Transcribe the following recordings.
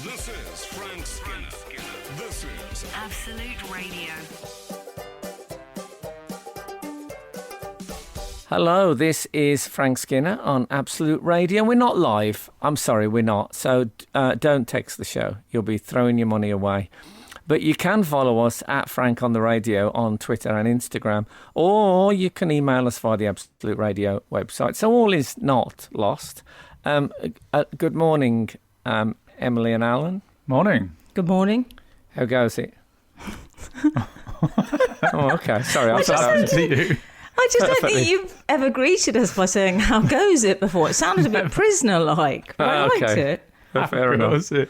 This is Frank Skinner. This is Absolute Radio. Hello, this is Frank Skinner on Absolute Radio. We're not live. I'm sorry, we're not. So don't text the show. You'll be throwing your money away. But you can follow us at Frank on the Radio on Twitter and Instagram, or you can email us via the Absolute Radio website. So all is not lost. Good morning, Emily and Alan. Morning. Good morning. How goes it? Oh, okay. Sorry, I thought to you. I just don't think you've ever greeted us by saying, how goes it, before. It sounded a bit prisoner-like, but I liked okay. it. Fair enough. It.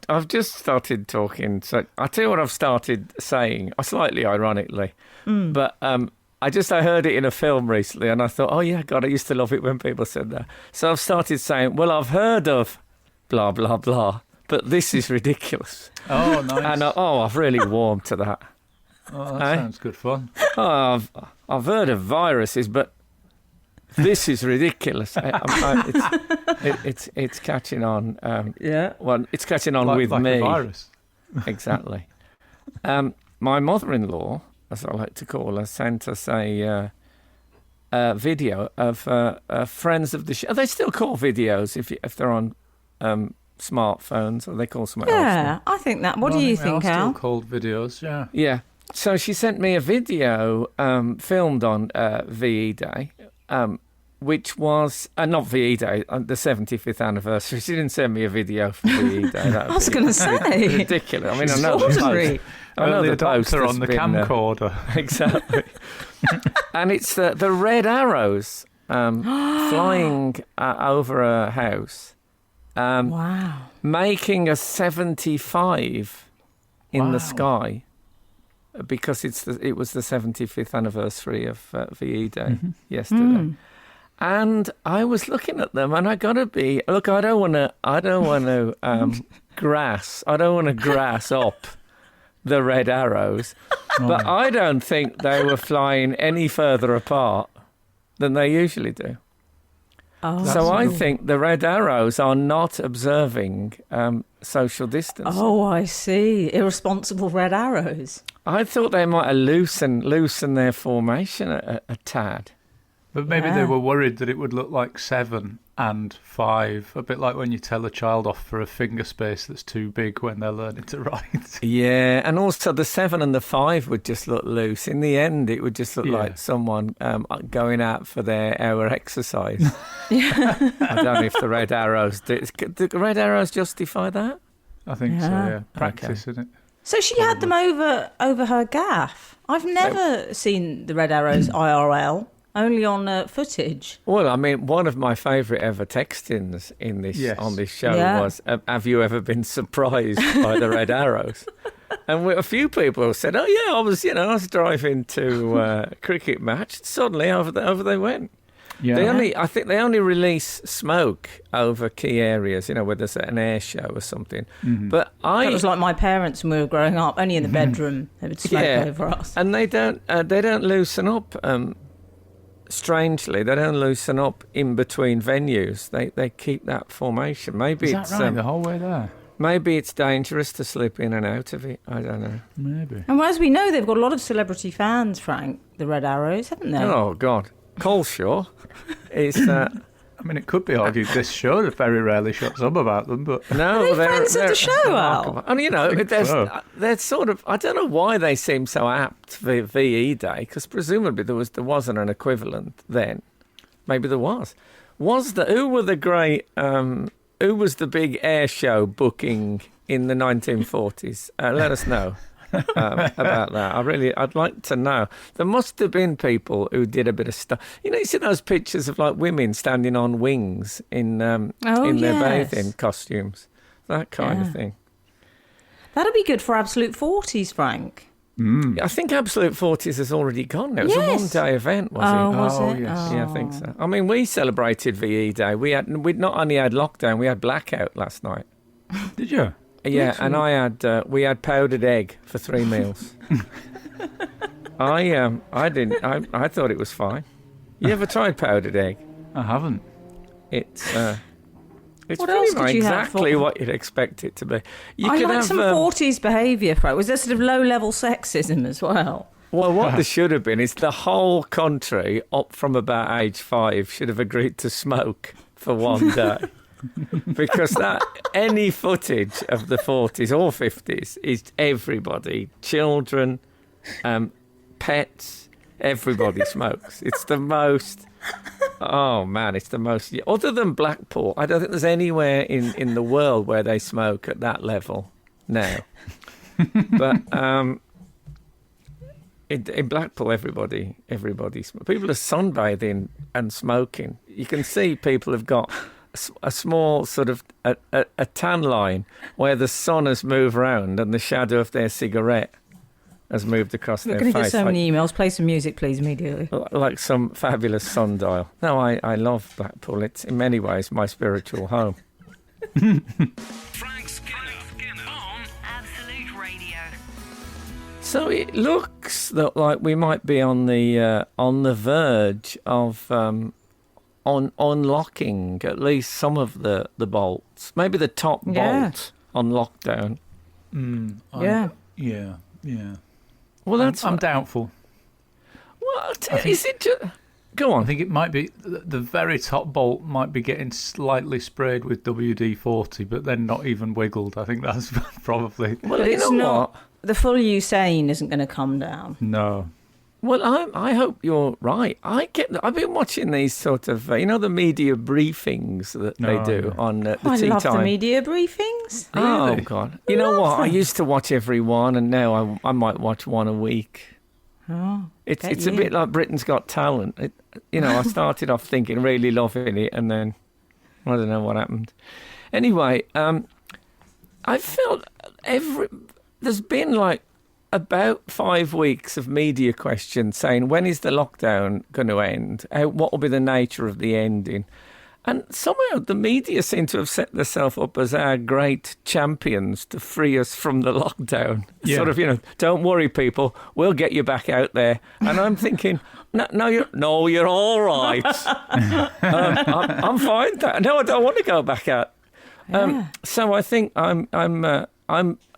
I've just started talking. So I'll tell you what I've started saying, slightly ironically. But I heard it in a film recently, and I thought, oh yeah, God, I used to love it when people said that. So I've started saying, well, I've heard of blah blah blah, but this is ridiculous. Oh, nice. And I've really warmed to that. Oh, that sounds good fun. Oh, I've heard of viruses, but this is ridiculous. It's catching on. Yeah. Well, it's catching on like with me. A virus. Exactly. My mother-in-law, as I like to call her, sent us a video of friends of the show. They still call videos if they're on smartphones, or they call something else. Yeah, I think that. What do you think, They are Al? still called videos, yeah. Yeah. So she sent me a video filmed on VE Day, which was not VE Day, the 75th anniversary. She didn't send me a video for VE Day. That I was going to say. ridiculous. I mean, I know the Extraordinary. post. I know Early the post adopter has on the been, camcorder. Exactly. And it's the red arrows flying over a house, Wow. making a 75 in Wow. the sky. Because it was the 75th anniversary of VE Day yesterday, and I was looking at them, and I gotta be look. I don't want to grass. I don't want to grass up the red arrows, but I don't think they were flying any further apart than they usually do. Oh, So I think the red arrows are not observing social distance. Oh, I see. Irresponsible red arrows. I thought they might have loosen their formation a tad. But maybe they were worried that it would look like 7 and 5, a bit like when you tell a child off for a finger space that's too big when they're learning to write. Yeah, and also the 7 and the 5 would just look loose. In the end, it would just look Yeah. like someone going out for their hour exercise. I don't know if the red arrows do. The red arrows justify that? I think so, Yeah. yeah. Practice, isn't it? So she had them over her gaff. I've never seen the red arrows IRL, only on footage. Well, I mean, one of my favourite ever textings on this show was, have you ever been surprised by the red arrows? And a few people said, oh yeah, I was driving to a cricket match. Suddenly over they went. Yeah. I think they only release smoke over key areas, where there's an air show or something. But That was like my parents when we were growing up. Only in the bedroom they would smoke over us. and they don't loosen up. Strangely, they don't loosen up in between venues. They keep that formation. Maybe Is that it's right, the whole way there? maybe it's dangerous to slip in and out of it. I don't know. Maybe. And as we know, they've got a lot of celebrity fans, Frank, the red arrows, haven't they? Oh God, Coleshaw is. I mean, it could be argued this show very rarely shuts up about them, but No, Are they friends of the show, remarkable. Al? And so. they're sort of. I don't know why they seem so apt for VE Day, because presumably there wasn't an equivalent then. Maybe there was. Who were the great? Who was the big air show booking in the 1940s? Let us know. About that. I'd like to know. There must have been people who did a bit of stuff. You see those pictures of like women standing on wings in their bathing costumes, that kind of thing. That'll be good for Absolute 40s, Frank. I think Absolute 40s has already gone now. It was a one-day event, was it? Was it? yes. Yeah, I think so. I mean, we celebrated VE Day. We'd not only had lockdown, we had blackout last night. Did you? Yeah, and we had powdered egg for 3 meals. I thought it was fine. You ever tried powdered egg? I haven't. It's It's What pretty else much could you have exactly for- what you'd expect it to be. You I could like have some 40s behaviour, Frank. Was there sort of low-level sexism as well? well, what there should have been is the whole country, up from about age 5, should have agreed to smoke for one day. Because that any footage of the 40s or 50s is everybody, children, pets, everybody smokes. It's the most. Oh man, it's the most. Other than Blackpool, I don't think there's anywhere in the world where they smoke at that level now. But in Blackpool, everybody smokes. People are sunbathing and smoking. You can see people have got a small sort of a tan line where the sun has moved round and the shadow of their cigarette has moved across their We're going to get face. so many emails. Play some music, please, immediately. Like some fabulous sundial. No, I love Blackpool. It's in many ways my spiritual home. Frank Skinner on Absolute Radio. So it looks like we might be on the verge of unlocking at least some of the bolts. Maybe the top bolt on lockdown. Yeah. Well, I'm doubtful. What is it? Go on. I think it might be the very top bolt might be getting slightly sprayed with WD-40, but then not even wiggled. I think that's probably Well, But you it's know not. what? The full Usain isn't going to come down. no. Well, I hope you're right. I've been watching these sort of, the media briefings that they do on the I tea love time. the media briefings. Oh, Really? God. You know what? I used to watch every one, and now I might watch one a week. Oh, It's get a you. bit like Britain's Got Talent. I started off thinking, really loving it, and then I don't know what happened. Anyway, I felt there's been like about 5 weeks of media questions saying, when is the lockdown going to end? What will be the nature of the ending? And somehow the media seem to have set themselves up as our great champions to free us from the lockdown. Yeah. Sort of, don't worry, people, we'll get you back out there. And I'm thinking, no, you're all right. I'm fine. No, I don't want to go back out. So I think I'm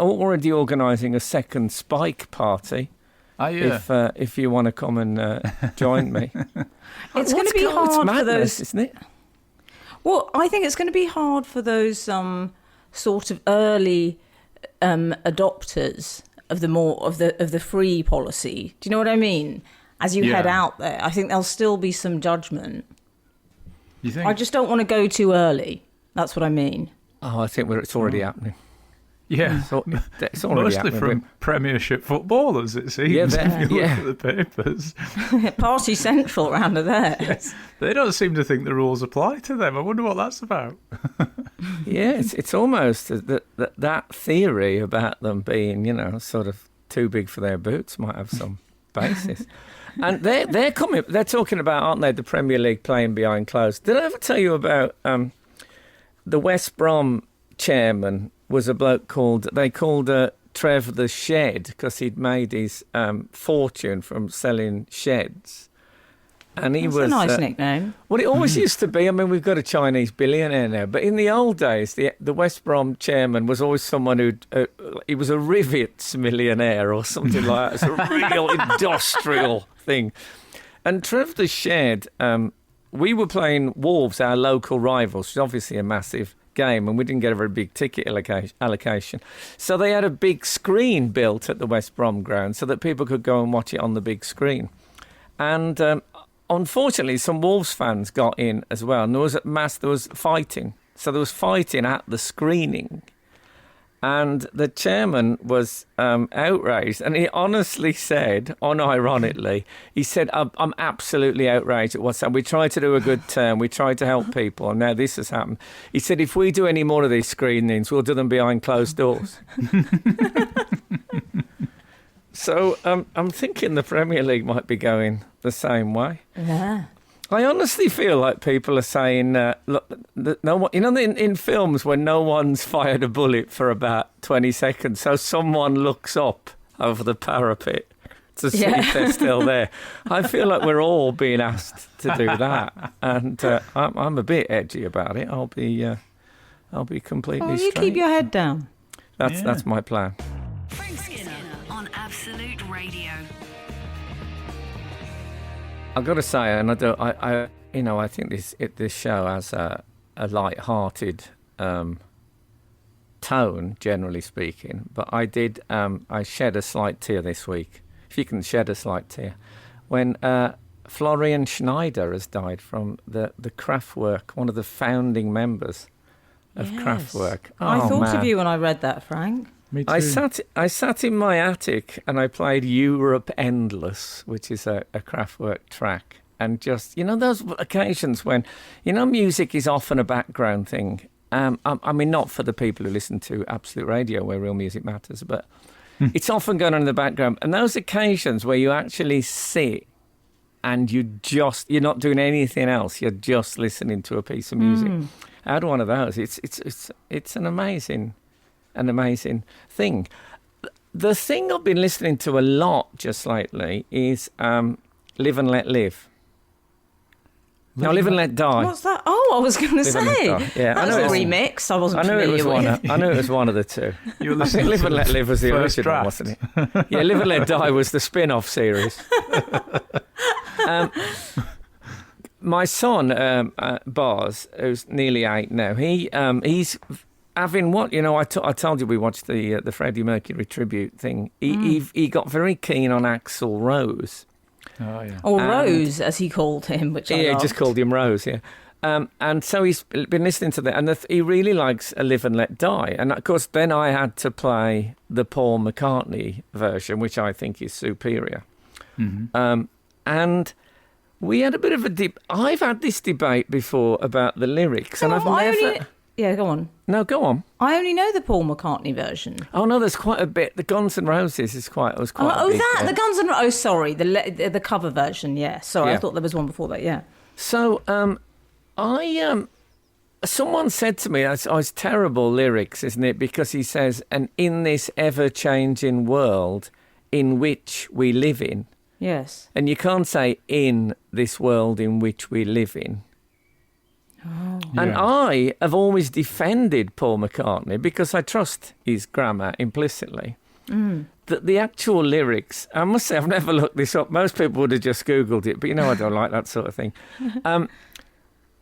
already organising a second Spike party. Oh, yeah. If you want to come and join me. It's going to be hard it's madness, for those. isn't it? Well, I think it's going to be hard for those sort of early adopters of the free policy. Do you know what I mean? As you head out there, I think there'll still be some judgment. You think? I just don't want to go too early. That's what I mean. Oh, I think it's already happening. Yeah. It's already Mostly happening. from Premiership footballers, it seems. Yeah, if you look yeah. at the papers. Party Central round of there. Yes. They don't seem to think the rules apply to them. I wonder what that's about. Yeah, it's almost that theory about them being, sort of too big for their boots might have some basis. And they're talking about, aren't they, the Premier League playing behind closed. Did I ever tell you about the West Brom chairman was a bloke called Trev the Shed, because he'd made his fortune from selling sheds. And he That's was a nice nickname. Well, it always used to be. I mean, we've got a Chinese billionaire now, but in the old days, the West Brom chairman was always someone he was a rivets millionaire or something like that. It's a real industrial thing. And Trev the Shed, we were playing Wolves, our local rivals, which is obviously a massive game, and we didn't get a very big ticket allocation. So they had a big screen built at the West Brom ground so that people could go and watch it on the big screen. And unfortunately, some Wolves fans got in as well, and there was fighting. So there was fighting at the screening. And the chairman was outraged, and he honestly said, unironically, he said, I'm absolutely outraged at what's happened. We tried to do a good turn, we tried to help people, and now this has happened. He said, if we do any more of these screenings, we'll do them behind closed doors. So I'm thinking the Premier League might be going the same way. Yeah. I honestly feel like people are saying, look, no one, in films when no one's fired a bullet for about 20 seconds, so someone looks up over the parapet to see if they're still there. I feel like we're all being asked to do that, and I'm a bit edgy about it. I'll be I'll be completely Oh, you straight. keep your head down. That's my plan. Frank Skinner on Absolute Radio. I've got to say, and I think this show has a light-hearted tone, generally speaking. But I shed a slight tear this week, if you can shed a slight tear, when Florian Schneider has died from the Kraftwerk, one of the founding members of Kraftwerk. I thought man. of you when I read that, Frank. Me too. I sat in my attic and I played Europe Endless, which is a Kraftwerk track. And just, those occasions when, music is often a background thing. I mean, not for the people who listen to Absolute Radio where real music matters, but it's often going on in the background. And those occasions where you actually sit and you're not doing anything else, you're just listening to a piece of music. I had one of those. It's an amazing thing. The thing I've been listening to a lot just lately is Live and Let Live. Now, Live and Let Die. What's that? Oh, I was going to say. Yeah, that was a remix. I wasn't familiar with. I knew it was one of the two. I think Live and Let Live was the original, draft. wasn't it? Yeah, Live and Let Die was the spin-off series. My son, Bars, who's nearly 8 now, he's having what, I told you we watched the Freddie Mercury tribute thing. He got very keen on Axl Rose. Oh, yeah. Or Rose, as he called him, which I he loved. just called him Rose, yeah. And so he's been listening to that, and he really likes Live and Let Die. And, of course, then I had to play the Paul McCartney version, which I think is superior. Mm-hmm. And we had a bit of a I've had this debate before about the lyrics, and I've never... Yeah, go on. No, go on. I only know the Paul McCartney version. Oh no, there's quite a bit. The Guns N' Roses was quite. A big, the Guns N' Roses. Oh, sorry, the cover version. Yeah, sorry, I thought there was one before that. Yeah. So, someone said to me, "It's terrible lyrics, isn't it?" Because he says, "And in this ever-changing world in which we live in." Yes. And you can't say "in this world in which we live in." Oh. And I have always defended Paul McCartney because I trust his grammar implicitly. That the actual lyrics, I must say, I've never looked this up. Most people would have just Googled it, but I don't like that sort of thing.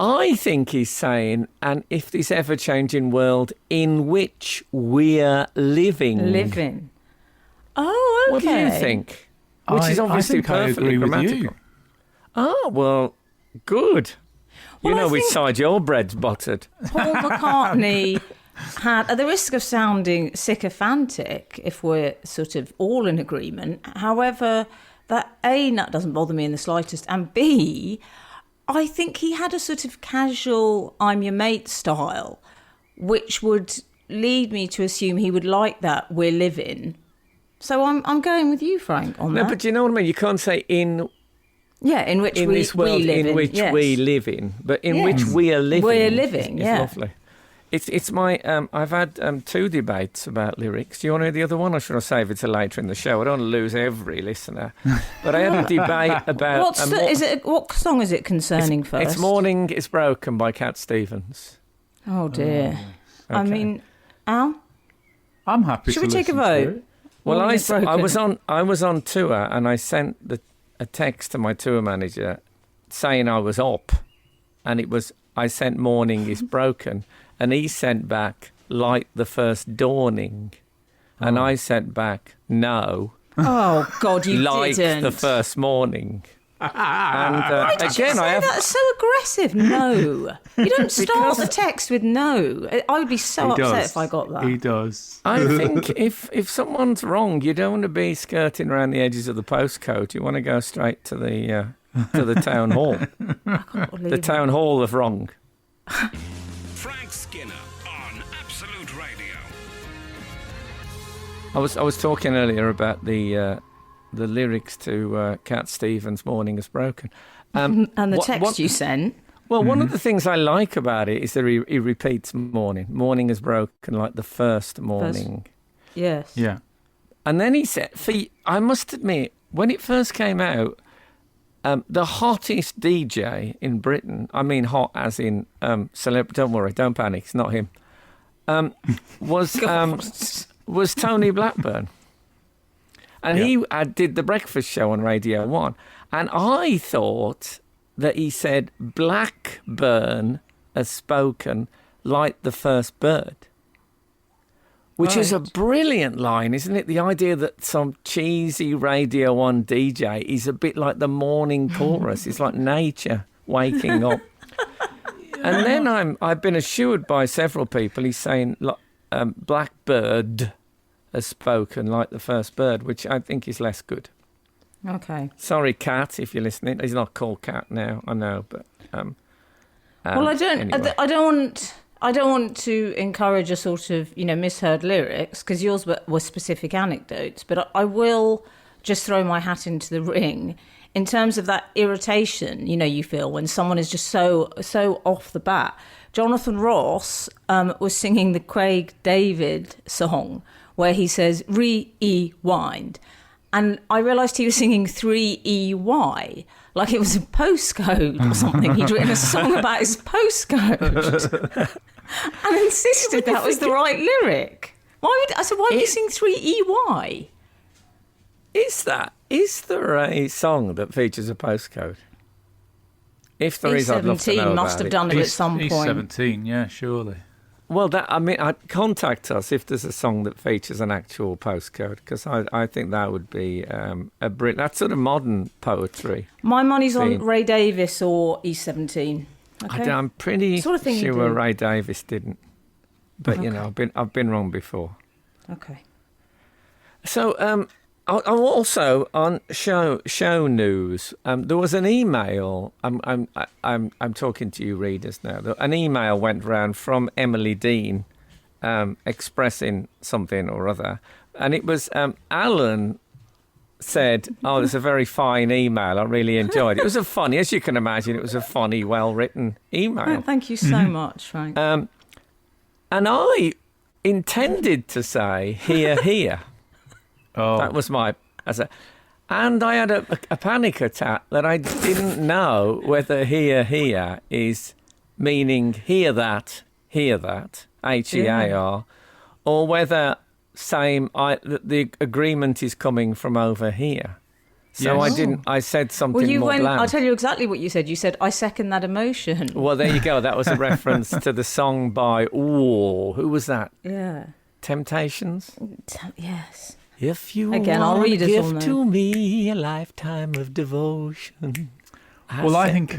I think he's saying, and if this ever-changing world in which we're living. Living. Oh, okay. What do you think? Which is obviously I think perfectly I agree grammatical. with you. Oh, well, good. Well, which side your bread's buttered. Paul McCartney had, at the risk of sounding sycophantic, if we're sort of all in agreement, however, that A, that doesn't bother me in the slightest, and B, I think he had a sort of casual I'm your mate style, which would lead me to assume he would like that we're living. So I'm going with you, Frank, on that. No, but you know what I mean? You can't say in... Yeah, in which this world we live in which yes. we live in, but in which we are living. We're living, is lovely. It's my. I've had 2 debates about lyrics. Do you want to hear the other one, or should I save it till later in the show? I don't want to lose every listener. But I had a debate about. What song is it concerning first? It's "Morning Is Broken" by Cat Stevens. Oh dear. Okay. I mean, Al, I'm happy. Should to we take a listen to vote? it. Well, I was on tour and I sent a text to my tour manager saying I was up, and I sent "Morning Is Broken," and he sent back "Like the First Dawning," and I sent back "No." Oh God, you like didn't. the first morning. And Why did you say that's so aggressive? No, you don't start the text with "no." I would be so upset if I got that. He does. I think if someone's wrong, you don't want to be skirting around the edges of the postcode. You want to go straight to the town hall. The town hall of wrong. Frank Skinner on Absolute Radio. I was talking earlier about the lyrics to Cat Stevens' "Morning Is Broken." And the text you sent. Well, one of the things I like about it is that he repeats morning. Morning is broken like the first morning. Yes. Yeah. And then he said, I must admit, when it first came out, the hottest DJ in Britain, I mean hot as in celeb, don't worry, don't panic, it's not him. was Tony Blackburn. And he did the breakfast show on Radio 1. And I thought that he said Blackburn has spoken like the first bird. Which is a brilliant line, isn't it? The idea that some cheesy Radio 1 DJ is a bit like the morning chorus. It's like nature waking up. And then I've been assured by several people, he's saying Blackbird has spoken like the first bird, which I think is less good. Okay. Sorry, Cat, if you're listening. He's not called Cat now, I know, but... well, I don't. Anyway. I don't want to encourage a sort of, misheard lyrics, because yours were specific anecdotes, but I will just throw my hat into the ring in terms of that irritation, you feel when someone is just so off the bat. Jonathan Ross was singing the Craig David song where he says, rewind. And I realised he was singing 3EY, like it was a postcode or something. He'd written a song about his postcode and insisted that was the right lyric. Why would you sing 3EY? Is there a song that features a postcode? If there is, I'd love to know E17 must have done it at some point. E17, yeah, surely. Well, I'd contact us if there's a song that features an actual postcode, because I think that would be that's sort of modern poetry. My money's on Ray Davis or E17. Okay? I'm pretty sort of thing sure Ray Davis didn't, but I've been wrong before. Okay. So I'm also on show news. There was an email. I'm talking to you readers now. An email went round from Emily Dean, expressing something or other, and it was Alan said, "Oh, it's a very fine email. I really enjoyed it. It was as you can imagine, it was a funny, well-written email." Thank you so much, Frank. And I intended to say "here, here." Oh. That was and I had a panic attack that I didn't know whether here is meaning hear that, HEAR, or whether the agreement is coming from over here. So Yes. I said something more bland. I'll tell you exactly what you said. You said, I second that emotion. Well, there you go. That was a reference to the song by, who was that? Yeah. Temptations? Yes. If you I'll want read to us all give now. to me a lifetime of devotion. I think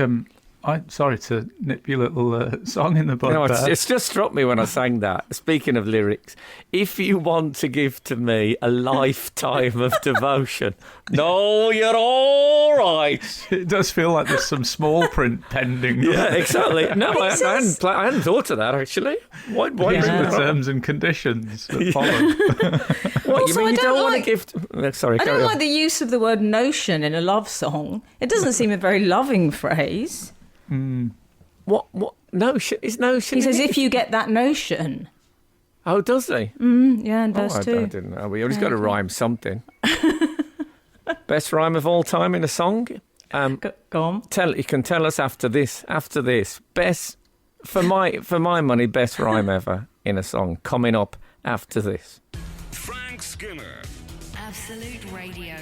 I'm sorry to nip your little song in the bud. No, there. it's just struck me when I sang that. Speaking of lyrics, if you want to give to me a lifetime of devotion, no, you're all right. It does feel like there's some small print pending. Yeah, exactly. No, I hadn't thought of that actually. Why These bring are that the up? terms and conditions that follow. What, Also, you mean I you don't don't want to like- give? Sorry, I carry don't on. like the use of the word notion in a love song. It doesn't seem a very loving phrase. What notion? Is notion? He says, if you get that notion. Oh, does he? Yeah, in verse I 2. didn't know. He's got to rhyme something. Best rhyme of all time in a song? Go on. You can tell us after this. Best for my money, best rhyme ever in a song coming up after this. Frank Skinner. Absolute Radio.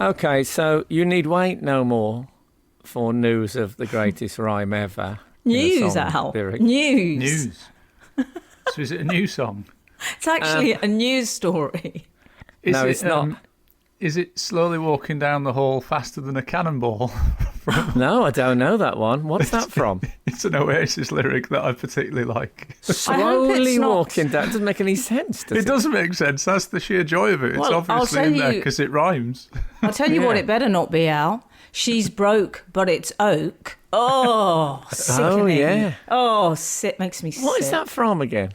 Okay, so you need wait no more for news of the greatest rhyme ever. in a News, song Al. lyric. News. So is it a new song? It's actually a news story. No, it's not. Is it slowly walking down the hall faster than a cannonball? No, I don't know that one. What's that from? It's an Oasis lyric that I particularly like. Slowly it's not. walking down. It doesn't make any sense, does it? It doesn't make sense. That's the sheer joy of it. It's Well, I'll obviously tell in there you- because it rhymes. I'll tell you what Yeah. it better not be, Al. She's broke, but it's oak. Oh, sickening. yeah. Oh, makes me sick. What is that from again?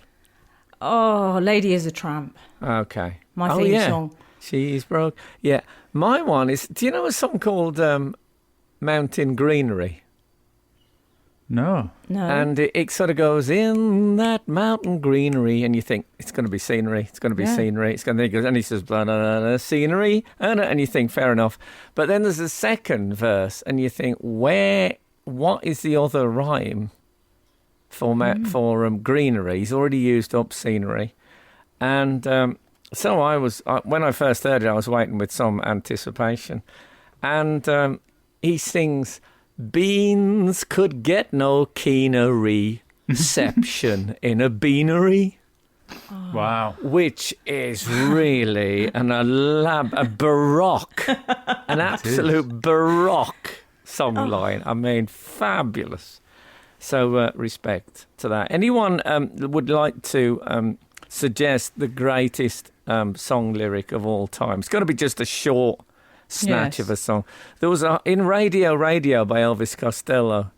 Oh, Lady is a Tramp. Okay. My theme yeah. song. She's broke. Yeah. My one is, do you know a song called Mountain Greenery? No. No. And it sort of goes, in that mountain greenery, and you think, it's going to be scenery, it's going to be Yeah. scenery, it's going to be, and he says, blah, blah, blah, blah, scenery, and you think, fair enough. But then there's a second verse, and you think, what is the other rhyme? for greenery. He's already used up scenery. And so when I first heard it, I was waiting with some anticipation. And he sings, "Beans could get no keener reception in a beanery." Wow. Which is really a baroque, an absolute baroque songline. I mean, fabulous. So respect to that. Anyone would like to suggest the greatest song lyric of all time? It's got to be just a short snatch of a song. There was in Radio by Elvis Costello.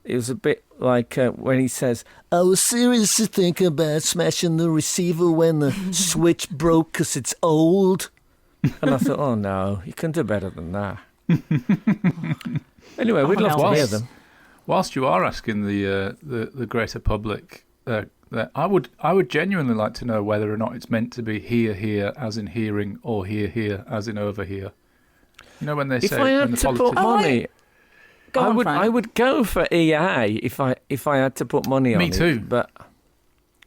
It was a bit like when he says, "I was seriously thinking about smashing the receiver when the switch broke because it's old." And I thought, oh no, you can do better than that. Anyway, we'd love to hear them. Whilst you are asking the greater public, I would genuinely like to know whether or not it's meant to be here as in hearing, or here as in over here. You know when they If say I when had the to put money, I would go for EA if I had to put money on it. Me too. But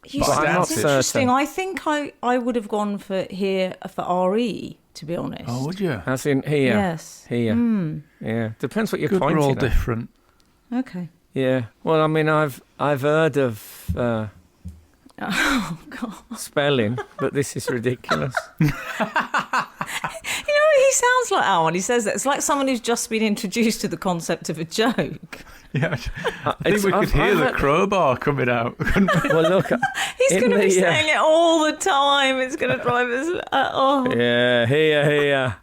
You I'm not that's interesting. certain. I think I would have gone for RE, to be honest. Oh, would you? As in here. Yes. Here. Yeah. Depends what you're Good, pointing we're all at. different. Okay. Yeah. Well, I mean, I've heard of Oh God. spelling, but this is ridiculous. You know, he sounds like Alan. He says that it's like someone who's just been introduced to the concept of a joke. Yeah, I think we could hear the crowbar coming out. Couldn't we? Well, look. He's going to be saying it all the time. It's going to drive us. Yeah, here.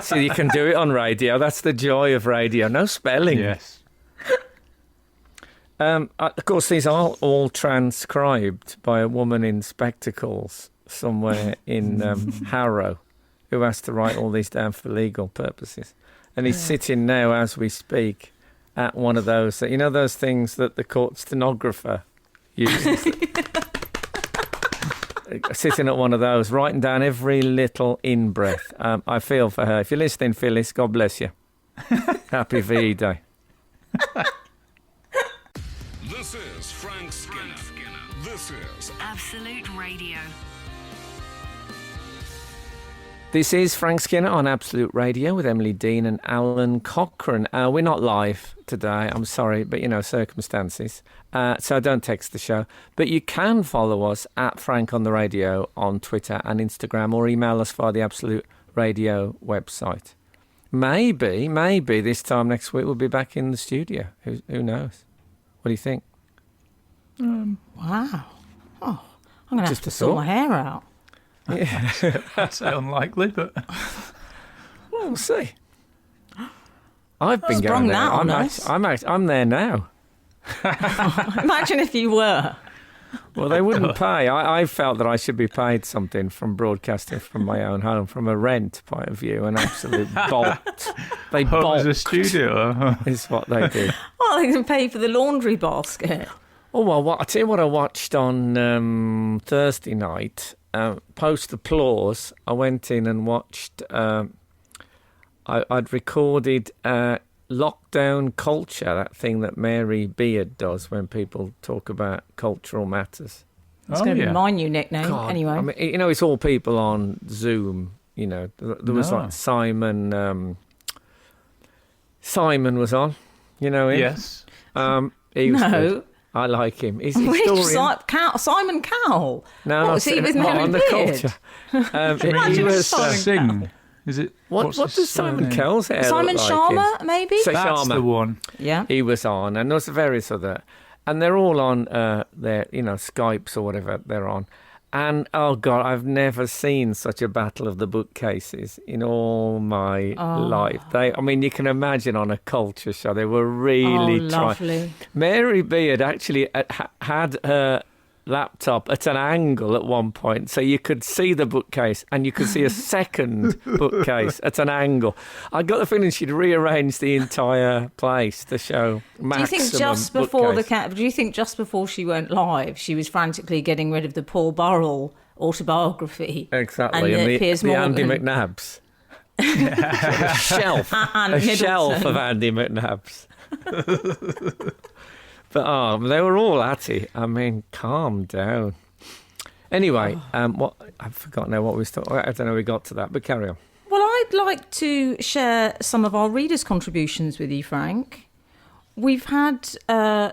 So you can do it on radio. That's the joy of radio. No spelling. Yes. Of course, these are all transcribed by a woman in spectacles somewhere in Harrow, who has to write all these down for legal purposes. And he's sitting now, as we speak, at one of those, you know, those things that the court stenographer uses. Sitting at one of those, writing down every little in-breath. I feel for her. If you're listening, Phyllis, God bless you. Happy VE Day. This is Frank Skinner. This is Absolute Radio. This is Frank Skinner on Absolute Radio with Emily Dean and Alan Cochrane. We're not live today, I'm sorry, but, you know, circumstances. So don't text the show. But you can follow us at Frank on the Radio on Twitter and Instagram, or email us via the Absolute Radio website. Maybe this time next week we'll be back in the studio. Who knows? What do you think? Wow. Oh, I'm going to have Just to a sort thought. my hair out. Yeah. I'd say unlikely, but Well, we'll see. I've been Sprung going there. that on us. I'm there now. Imagine if you were. Well, they wouldn't pay. I felt that I should be paid something from broadcasting from my own home, from a rent point of view. An absolute bolt. They home as a bolt studio. is what they do. Well, they can pay for the laundry basket. Oh, well, I tell you what I watched on Thursday night. Post applause, I went in and watched. I'd recorded Lockdown Culture, that thing that Mary Beard does when people talk about cultural matters. It's going to be my new nickname, God, anyway. I mean, you know, it's all people on Zoom. You know, there was like Simon. Simon was on. You know him? Yes. He was No. good. I like him. He's Which historian. Simon Cowell? No, what not was he with not Mary on the Beard? culture. He Imagine was. Simon Sing. Is it? What what's does his Simon surname? Cowell's hair Simon look like? Sharma, maybe? So That's Sharma. the one. Yeah. He was on, and there's various other, and they're all on their, you know, Skypes or whatever they're on. And oh God, I've never seen such a battle of the bookcases in all my life. I mean, you can imagine on a culture show, they were really trying. Lovely. Mary Beard actually had her laptop at an angle at one point, so you could see the bookcase and you could see a second bookcase at an angle. I got the feeling she'd rearranged the entire place to show maximum. Do you think just before bookcase. do you think just before she went live, she was frantically getting rid of the Paul Burrell autobiography? Exactly, and and Piers the Andy Morgan. McNabs. a shelf And a shelf Middleton. of Andy McNabs. But they were all at it. I mean, calm down. Anyway, what I've forgotten now what we talking. I don't know. We got to that, but carry on. Well, I'd like to share some of our readers' contributions with you, Frank. We've had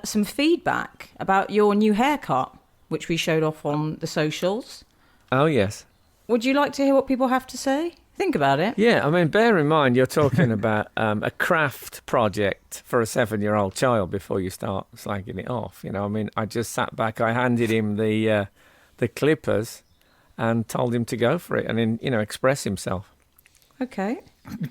some feedback about your new haircut, which we showed off on the socials. Oh yes. Would you like to hear what people have to say? Think about it. Yeah, I mean, bear in mind you're talking about a craft project for a 7-year-old child before you start slagging it off. You know, I mean, I just sat back, I handed him the clippers and told him to go for it and then, express himself. Okay.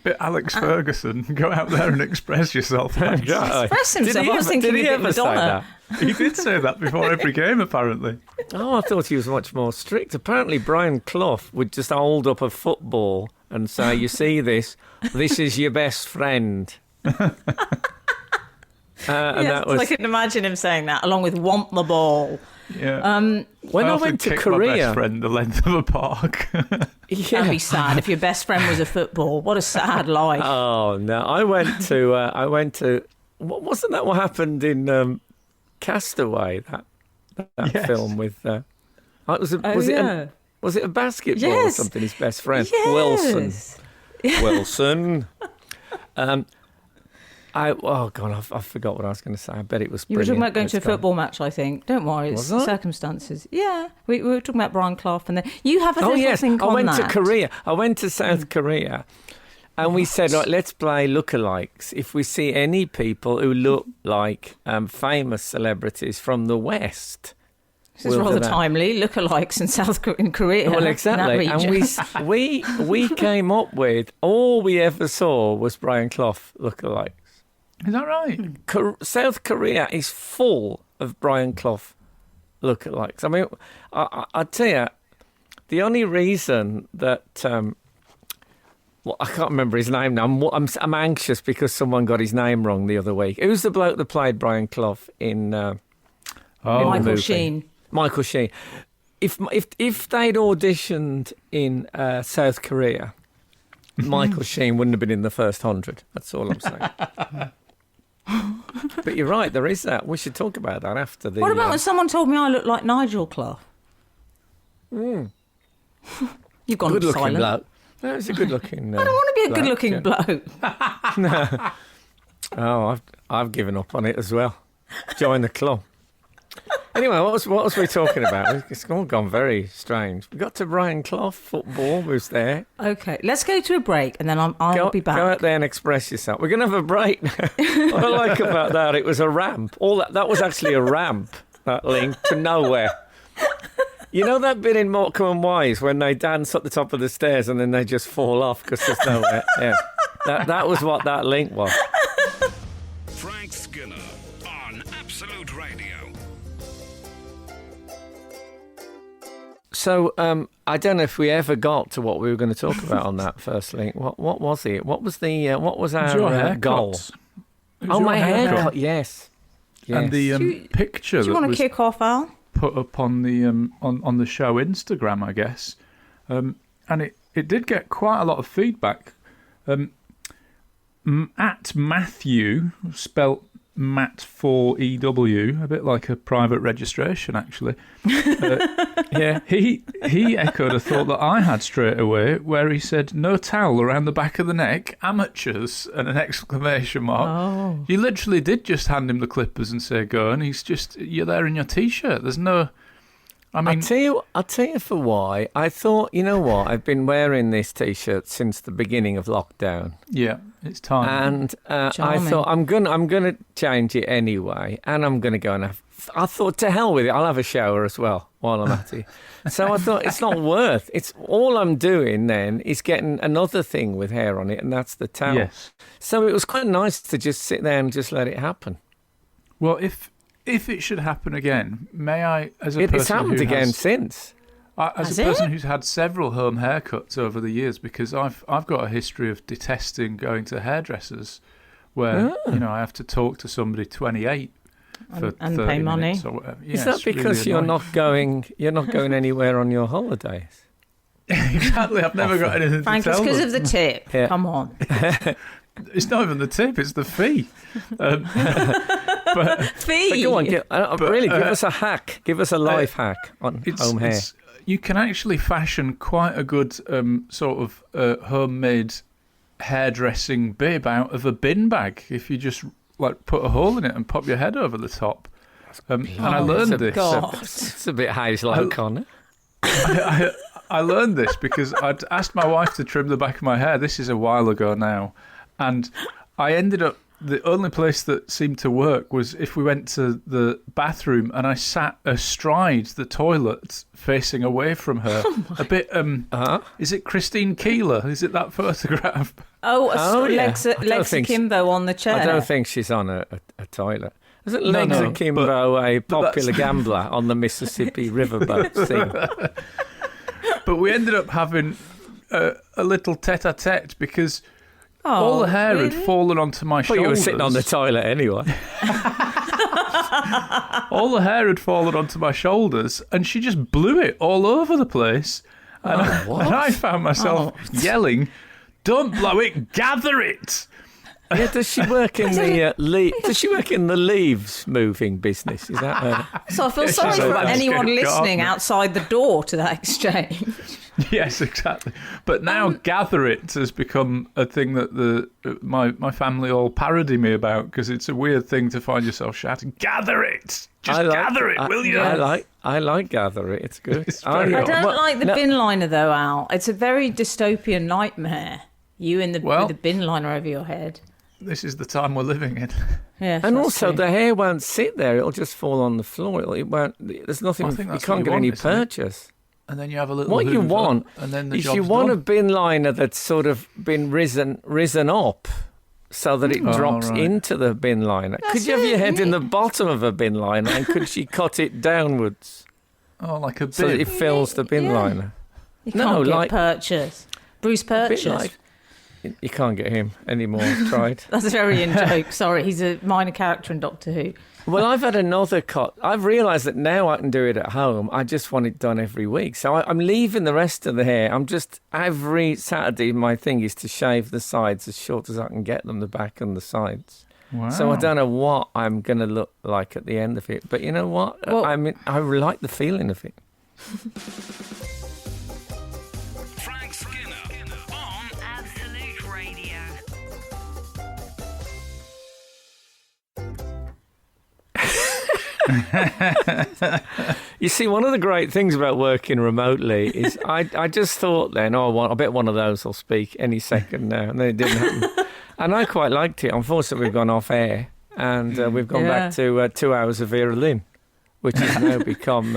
Bit Alex Ferguson, go out there and express yourself. Express himself. I was thinking did he a bit ever say Madonna. that? He did say that before every game, apparently. Oh, I thought he was much more strict. Apparently, Brian Clough would just hold up a football and say, "You see this? This is your best friend." And that was. I can imagine him saying that, along with "want the ball." Yeah. When I went to My best Korea, friend the length of a park. That'd be sad if your best friend was a football. What a sad life. Oh no! I went to. Wasn't that what happened in Castaway? That Yes. film with. Was it a basketball or Yes. something? His best friend Yes. Wilson. I forgot what I was going to say. I bet it was. You were talking brilliant. about going to a Let's go. football match, I think. Don't worry, it's Was I? circumstances. Yeah, we were talking about Brian Clough, and you have a Oh little yes, thing I on went that. to Korea. I went to South Korea, and we said, right, let's play lookalikes. If we see any people who look like famous celebrities from the West, This is we'll do rather that. timely. Lookalikes in Korea. Well, in exactly. that And region. we came up with all we ever saw was Brian Clough lookalikes. Is that right? South Korea is full of Brian Clough lookalikes. I mean, I tell you, the only reason that I can't remember his name now. I'm anxious because someone got his name wrong the other week. Who's the bloke that played Brian Clough in the Michael movie? Sheen. Michael Sheen. If they'd auditioned in South Korea, Michael Sheen wouldn't have been in the first 100. That's all I'm saying. But you're right, there is that. We should talk about that after the. What about when someone told me I look like Nigel Clough? You've gone good-looking silent. bloke? No, it's a good-looking. I don't want to be a good-looking yeah. bloke. Oh, I've given up on it as well. Join the club. Anyway, what was we talking about? It's all gone very strange. We got to Brian Clough, football was there. Okay, let's go to a break, and then I'll be back. Go out there and express yourself. We're going to have a break now. What I like about that, it was a ramp. That was actually a ramp, that link to nowhere. You know that bit in Morecambe and Wise when they dance up the top of the stairs and then they just fall off because there's nowhere? Yeah. That was what that link was. Frank Skinner on Absolute Radio. So I don't know if we ever got to what we were going to talk about on that first link. What was it? What was our goal? My haircut. Yes. And the picture Do you that want to was kick off, Al? put up on the on the show Instagram, I guess, and it did get quite a lot of feedback. At Matthew, spelt Matt 4EW, a bit like a private registration, actually. Yeah, he echoed a thought that I had straight away, where he said, "No towel around the back of the neck, amateurs," and an exclamation mark. Oh. You literally did just hand him the clippers and say go, and you're there in your t-shirt. There's no. I mean, I'll tell you for why. I thought, you know what? I've been wearing this T-shirt since the beginning of lockdown, yeah, it's time. and I Charming. thought I'm gonna change it anyway, and I'm gonna go and have. I thought to hell with it. I'll have a shower as well while I'm at it. So I thought it's not worth. It's all I'm doing then is getting another thing with hair on it, and that's the towel. Yes. So it was quite nice to just sit there and just let it happen. Well, if it should happen again, may I, as a It's person happened who again has, since. as Has a person it? who's had several home haircuts over the years, because I've got a history of detesting going to hairdressers, where I have to talk to somebody 28 for And 30 pay money. minutes or whatever. Yeah, Is that it's really because you're annoying. not going anywhere on your holidays? Exactly. I've never got anything Frank, to it's tell because them. of the tip. Yeah. Come on. It's not even the tip; it's the fee. Fee. Go on, give us a hack. Give us a life hack on home hair. You can actually fashion quite a good sort of homemade hairdressing bib out of a bin bag if you just like put a hole in it and pop your head over the top. And I learned this. It's a bit Hazel O'Connor. I learned this because I'd asked my wife to trim the back of my hair. This is a while ago now. And I ended up, the only place that seemed to work was if we went to the bathroom and I sat astride the toilet facing away from her. A bit, is it Christine Keeler? Is it that photograph? Legs akimbo on the chair. I don't think she's on a toilet. Isn't Legs Akimbo a popular gambler on the Mississippi riverboat scene? But we ended up having a little tete-a-tete because all the hair had fallen onto my shoulders. You were sitting on the toilet anyway. All the hair had fallen onto my shoulders, and she just blew it all over the place. And I found myself yelling, "Don't blow it, gather it!" Yeah, does she work in the leaves moving business? Is that her? So I feel sorry for anyone listening outside the door to that exchange. Yes, exactly. But now gather it has become a thing that my family all parody me about because it's a weird thing to find yourself shouting, "Gather it! Gather it, will you?" I like gather it. It's good. I don't like the bin liner though, Al. It's a very dystopian nightmare. You with the bin liner over your head. This is the time we're living in. Yeah, and also true. The hair won't sit there; it'll just fall on the floor. It won't. There's nothing. You can't get any purchase. And then you have a little. What you want and then is you want a bin liner that's sort of been risen up, so that it drops into the bin liner. Could you have your head in the bottom of a bin liner, and could she cut it downwards? Oh, like a bib. So that it fills the bin liner. You can't get Purchase. Bruce Purchase. You can't get him anymore. I've tried. That's a very in joke. Sorry, he's a minor character in Doctor Who. Well, I've had another cut. I've realised that now I can do it at home. I just want it done every week. So I'm leaving the rest of the hair. Every Saturday, my thing is to shave the sides as short as I can get them, the back and the sides. Wow. So I don't know what I'm going to look like at the end of it. But you know what? Well, I like the feeling of it. Frank Skinner on Absolute Radio. You see, one of the great things about working remotely is I just thought then, I bet one of those will speak any second now, and then it didn't happen. And I quite liked it. Unfortunately, we've gone off air, and we've gone back to 2 hours of Vera Lynn, which has now become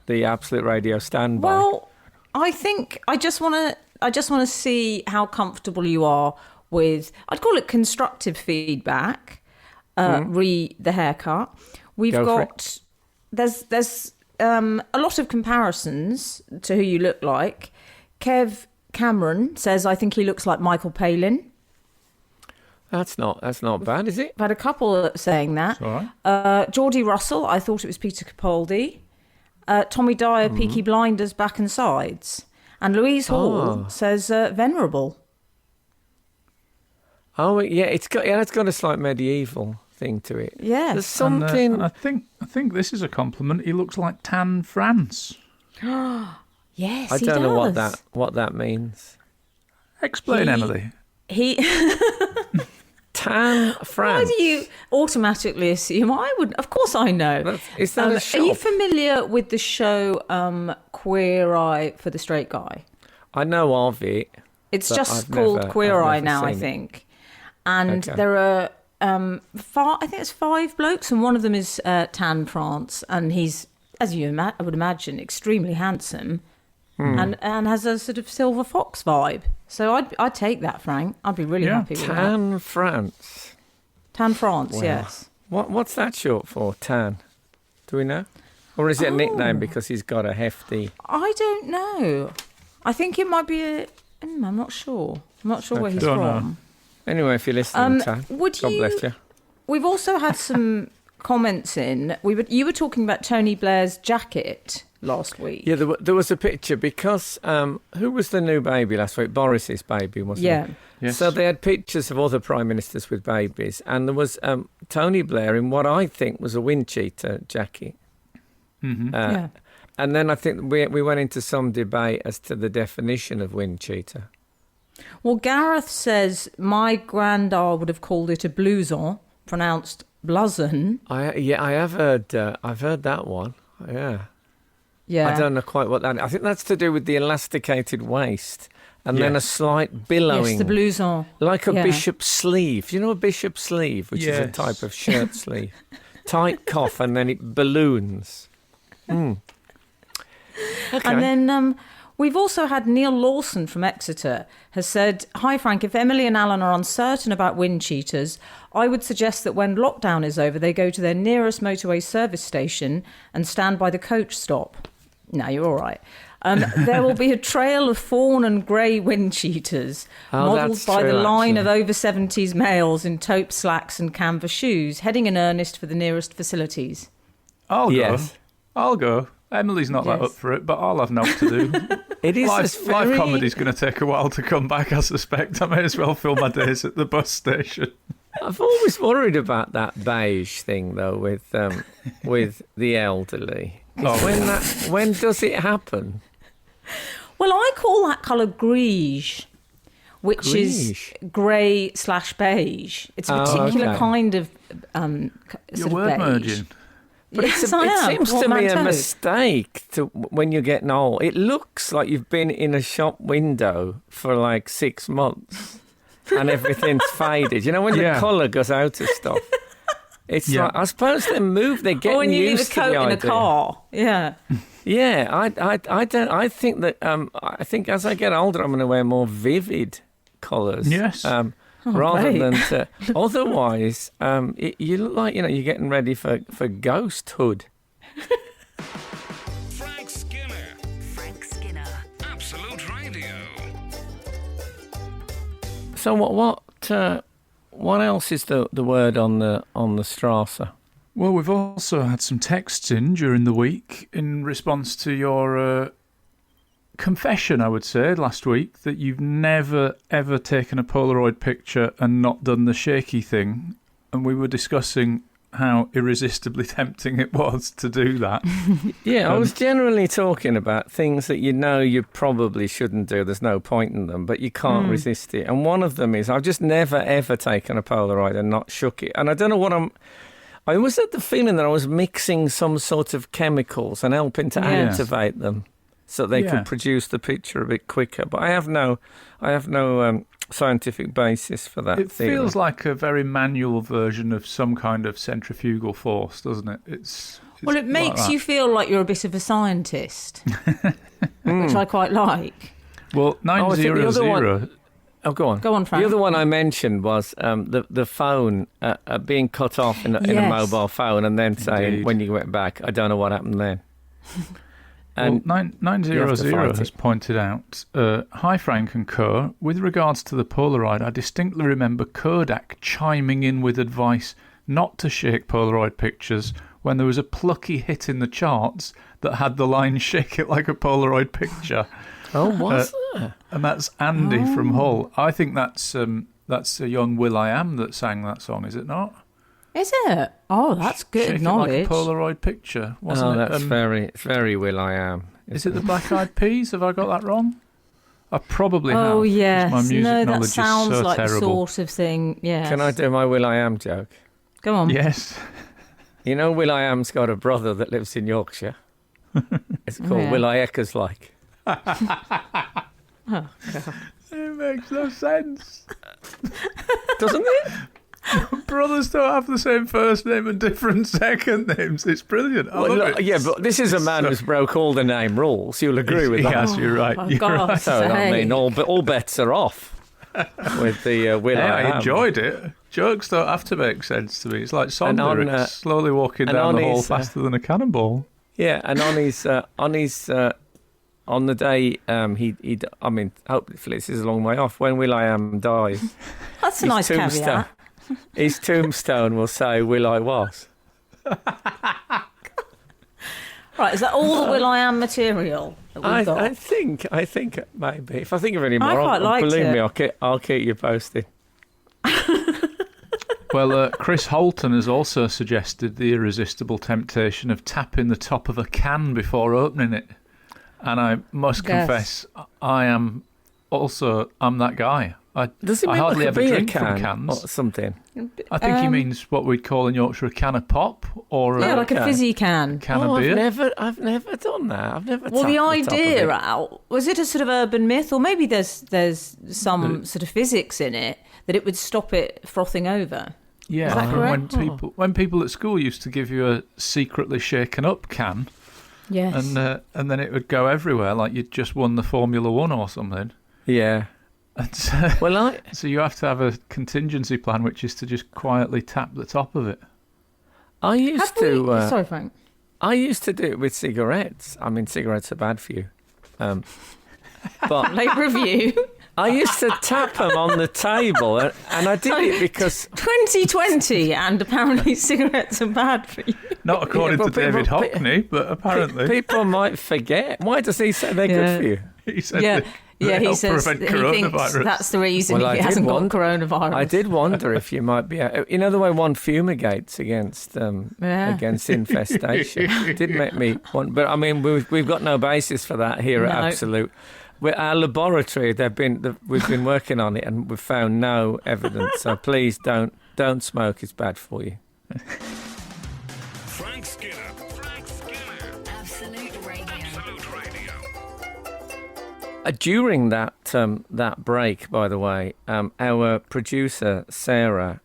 the Absolute Radio standby. Well, I think I just want to see how comfortable you are with. I'd call it constructive feedback. The haircut. We've got there's a lot of comparisons to who you look like. Kev Cameron says, "I think he looks like Michael Palin." That's not bad, is it? I've had a couple saying that. All right. Geordie Russell, I thought it was Peter Capaldi. Tommy Dyer, Peaky Blinders, back and sides. And Louise Hall says venerable. Oh yeah, it's got a slight medieval thing to it. Yeah, there's something. And I think this is a compliment. He looks like Tan France. Yes, I don't know what that means. Explain, Emily. He Tan France. Why do you automatically assume I would? Of course, I know. Is that a shop? Are you familiar with the show Queer Eye for the Straight Guy? I know of it. It's just called Queer Eye now, I think. And there are I think it's 5 blokes, and one of them is Tan France, and he's, as I would imagine, extremely handsome, and has a sort of silver fox vibe. So I'd take that, Frank. I'd be really happy with that. Tan France. Tan France, Wow. yes. What's that short for? Tan? Do we know? Or is it a nickname because he's got a hefty? I don't know. I think it might be I'm not sure. I'm not sure where he's Don't from. know. Anyway, if you're listening, Tan, God bless you. We've also had some comments in. You were talking about Tony Blair's jacket last week. Yeah, there was a picture because who was the new baby last week? Boris's baby, wasn't Yeah. it? Yes. So they had pictures of other prime ministers with babies, and there was Tony Blair in what I think was a wind cheater jacket. Mm-hmm. Yeah. And then I think we went into some debate as to the definition of wind cheater. Well, Gareth says my granddad would have called it a blouson, pronounced bluzon. I have heard. I've heard that one. Yeah. Yeah. I don't know quite what that. I think that's to do with the elasticated waist, and then a Yes. slight billowing, Yes, the blouson. like a Yeah. bishop's sleeve. You know a bishop's sleeve, which is a Yes. type of shirt sleeve. Tight cuff, and then it balloons. Okay. And then we've also had Neil Lawson from Exeter has said, "Hi Frank, if Emily and Alan are uncertain about wind cheaters, I would suggest that when lockdown is over, they go to their nearest motorway service station and stand by the coach stop." No, you're all right. There will be a trail of fawn and grey wind cheaters, modelled that's by the true, line actually. of over 70s males in taupe slacks and canvas shoes, heading in earnest for the nearest facilities. I'll go. Yes. I'll go. Emily's not that Yes. up for it, but I'll have naught to do. It is Live comedy's going to take a while to come back, I suspect. I may as well fill my days at the bus station. I've always worried about that beige thing, though, with the elderly. Oh, When does it happen? Well, I call that colour greige, which is Greige? grey/beige. It's a Oh, particular okay. kind of You're sort of word beige. merging. But Yes, it I am. seems to me a Portmanteau. mistake to when you're getting old. It looks like you've been in a shop window for like 6 months and everything's faded. You know, when the Yeah. colour goes out of stuff. It's Yeah. like, I suppose they're getting Or when you leave a used to coat the in a idea. car. Yeah. Yeah, I don't. I think that I think as I get older, I'm going to wear more vivid colours. Yes. Rather great. than to, otherwise, you look like you're getting ready for ghosthood. Frank Skinner. Frank Skinner. Absolute Radio. So what else is the word on the Strasser? Well, we've also had some texts in during the week in response to your confession, I would say, last week, that you've never, ever taken a Polaroid picture and not done the shaky thing. And we were discussing how irresistibly tempting it was to do that. Yeah, I was generally talking about things that you probably shouldn't do. There's no point in them, but you can't resist it. And one of them is I've just never, ever taken a Polaroid and not shook it. And I don't know what I always had the feeling that I was mixing some sort of chemicals and helping to Yes. activate them so they Yeah. could produce the picture a bit quicker. But I have no scientific basis for that It theory. feels like a very manual version of some kind of centrifugal force, doesn't it? It's Well, it makes you feel like you're a bit of a scientist, which I quite like. Well, I think the other 900. Oh, go on. Go on, Frank. The other one I mentioned was the phone being cut off in a Yes. mobile phone, and then saying Indeed. when you went back, I don't know what happened then. And Well, 900 fight has it. pointed out, hi Frank and Co. With regards to the Polaroid, I distinctly remember Kodak chiming in with advice not to shake Polaroid pictures when there was a plucky hit in the charts that had the line "shake it like a Polaroid picture," oh, was there? and that's Andy from Hull. I think that's a young Will.i.am that sang that song, is it not? Is it? Oh, that's good Shake knowledge. it like a Polaroid picture, wasn't Oh, it? that's very Will.i.am. Is it the Black Eyed Peas? Have I got that wrong? I probably have. Oh, 'cause yes. My music No, that knowledge sounds is so like terrible. the sort of thing. Yes. Can I do my Will.i.am joke? Go on. Yes. You know, Will.i.am's got a brother that lives in Yorkshire. It's called Yeah. Will I Eckers like. It makes no sense. Doesn't it? Brothers don't have the same first name and different second names. It's brilliant. I Well, love look, it. yeah, but this is a man who's broke all the name rules. You'll agree with that. Yes, you're right. Oh, You're God. right. So, I mean, Say. all bets are off with the Will Hey, I I enjoyed it. Jokes don't have to make sense to me. It's like song And on, lyrics, slowly walking and down on the hall his, faster than a cannonball. Yeah, and on the day I mean, hopefully this is a long way off. When Will.i.am dies, That's a his nice caveat. his tombstone will say, "Will I was." Right, is that all the Will.i.am material that we've got? I think maybe. If I think of any more, quite liked believe it. me, I'll keep you posted. Well, Chris Holton has also suggested the irresistible temptation of tapping the top of a can before opening it. And I must confess, I'm that guy. Does it I mean hardly like ever a beer drink can from cans. or something? I think he means what we'd call in Yorkshire a can of pop or Yeah, like a Okay. fizzy can. of beer. I've never done that. I've never. Well, the tapped top of idea it. out was it a sort of urban myth, or maybe there's some sort of physics in it that it would stop it frothing over. Yeah, Is that from correct? when people at school used to give you a secretly shaken up can, Yes. and then it would go everywhere like you'd just won the Formula One or something. Yeah. And so, Well, so you have to have a contingency plan, which is to just quietly tap the top of it. I used to. Sorry, Frank. I used to do it with cigarettes. I mean, cigarettes are bad for you. But Late review. I used to tap them on the table, and I did it because 2020, and apparently cigarettes are bad for you. Not according Yeah, to but David people- Hockney, but apparently people might forget. Why does he say they're Yeah. good for you? he said Yeah, they he help says prevent that he thinks coronavirus. that's the reason Well, I he did hasn't got wonder- coronavirus. I did wonder if you might be. You know the way one fumigates against against infestation. It did make me want, but I mean we've got no basis for that here at No. Absolute. Our laboratory, we've been working on it, and we've found no evidence. So please don't smoke; it's bad for you. Frank Skinner. Absolute Radio. Absolute Radio. During that break, by the way, our producer Sarah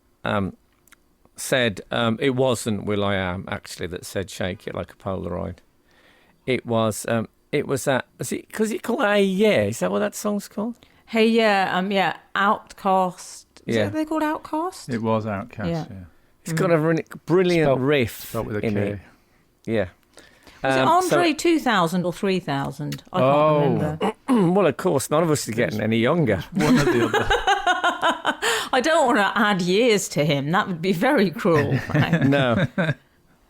said it wasn't Will.i.am actually that said "Shake It Like a Polaroid." It was that. Is it because it called "Hey Yeah"? Is that what that song's called? Hey, yeah, Outcast. Is Yeah. that what they called Outcast? It was Outcast, Yeah. yeah. It's got a really brilliant Spelt- riff Spelt with a in K. it. Yeah. Was it Andre 2000 or 3000? I can't Oh. remember. Well, of course, none of us is getting any younger. One or the other. I don't want to add years to him. That would be very cruel. Frank. No,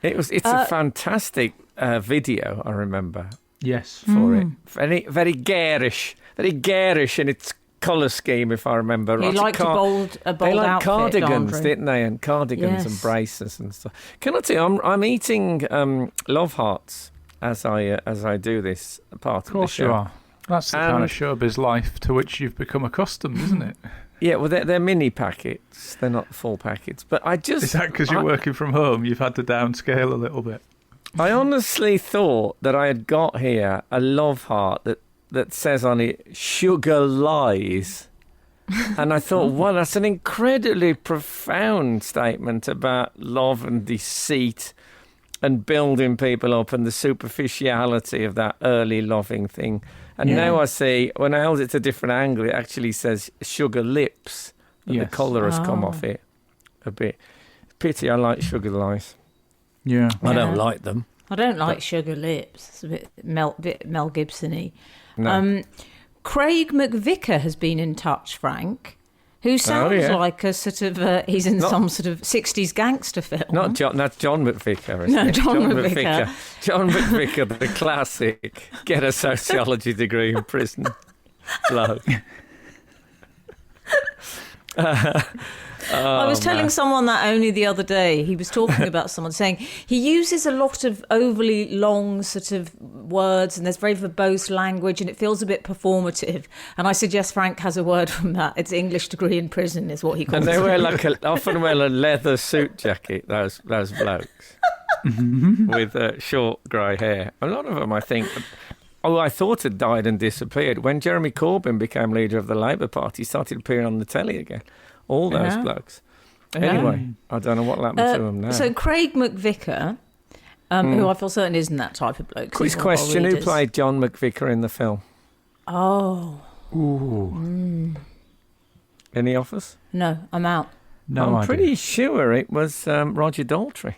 it's a fantastic video. I remember Yes. for it. Very garish in its colour scheme, if I remember He right. liked a bold They like outfit, cardigans, Andre. didn't they? And cardigans and Yes. braces and stuff. Can I tell you, I'm eating love hearts as I do this part Of course the show. you are. That's the kind And- of showbiz life to which you've become accustomed, isn't it? Yeah, well, they're mini packets. They're not full packets. But I just... Is that because you're working from home? You've had to downscale a little bit. I honestly thought that I had got here a love heart that says on it, "Sugar Lies." And I thought, well, that's an incredibly profound statement about love and deceit and building people up and the superficiality of that early loving thing. And Yeah. now I see, when I held it to a different angle, it actually says sugar lips. And Yes. the colour has come Oh. off it a bit. Pity, I like Sugar Lies. Yeah. I don't Yeah. like them. I don't like sugar lips. It's a bit Mel Gibson-y. No. Craig McVicker has been in touch, Frank, who sounds yeah. like a sort of he's in Not- some sort of 60s gangster film. Not John. That's John McVicker. Isn't No, it? John McVicker. John McVicker, the classic. Get a sociology degree in prison. Bloke. I was telling someone that only the other day. He was talking about someone saying he uses a lot of overly long sort of words and there's very verbose language and it feels a bit performative. And I suggest Frank has a word from that. It's English degree in prison is what he calls And they it. wear often wear a leather suit jacket. Those blokes with short grey hair. A lot of them, I think. Oh, I thought had died and disappeared when Jeremy Corbyn became leader of the Labour Party. He started appearing on the telly again. All those Yeah. blokes. Yeah. Anyway, I don't know what happened to them now. So Craig McVicker, who I feel certain isn't that type of bloke. 'cause Quiz he's one of our question: Who readers. played John McVicker in the film? Oh, Any offers? no, I'm out. No I'm idea. pretty sure it was Roger Daltrey.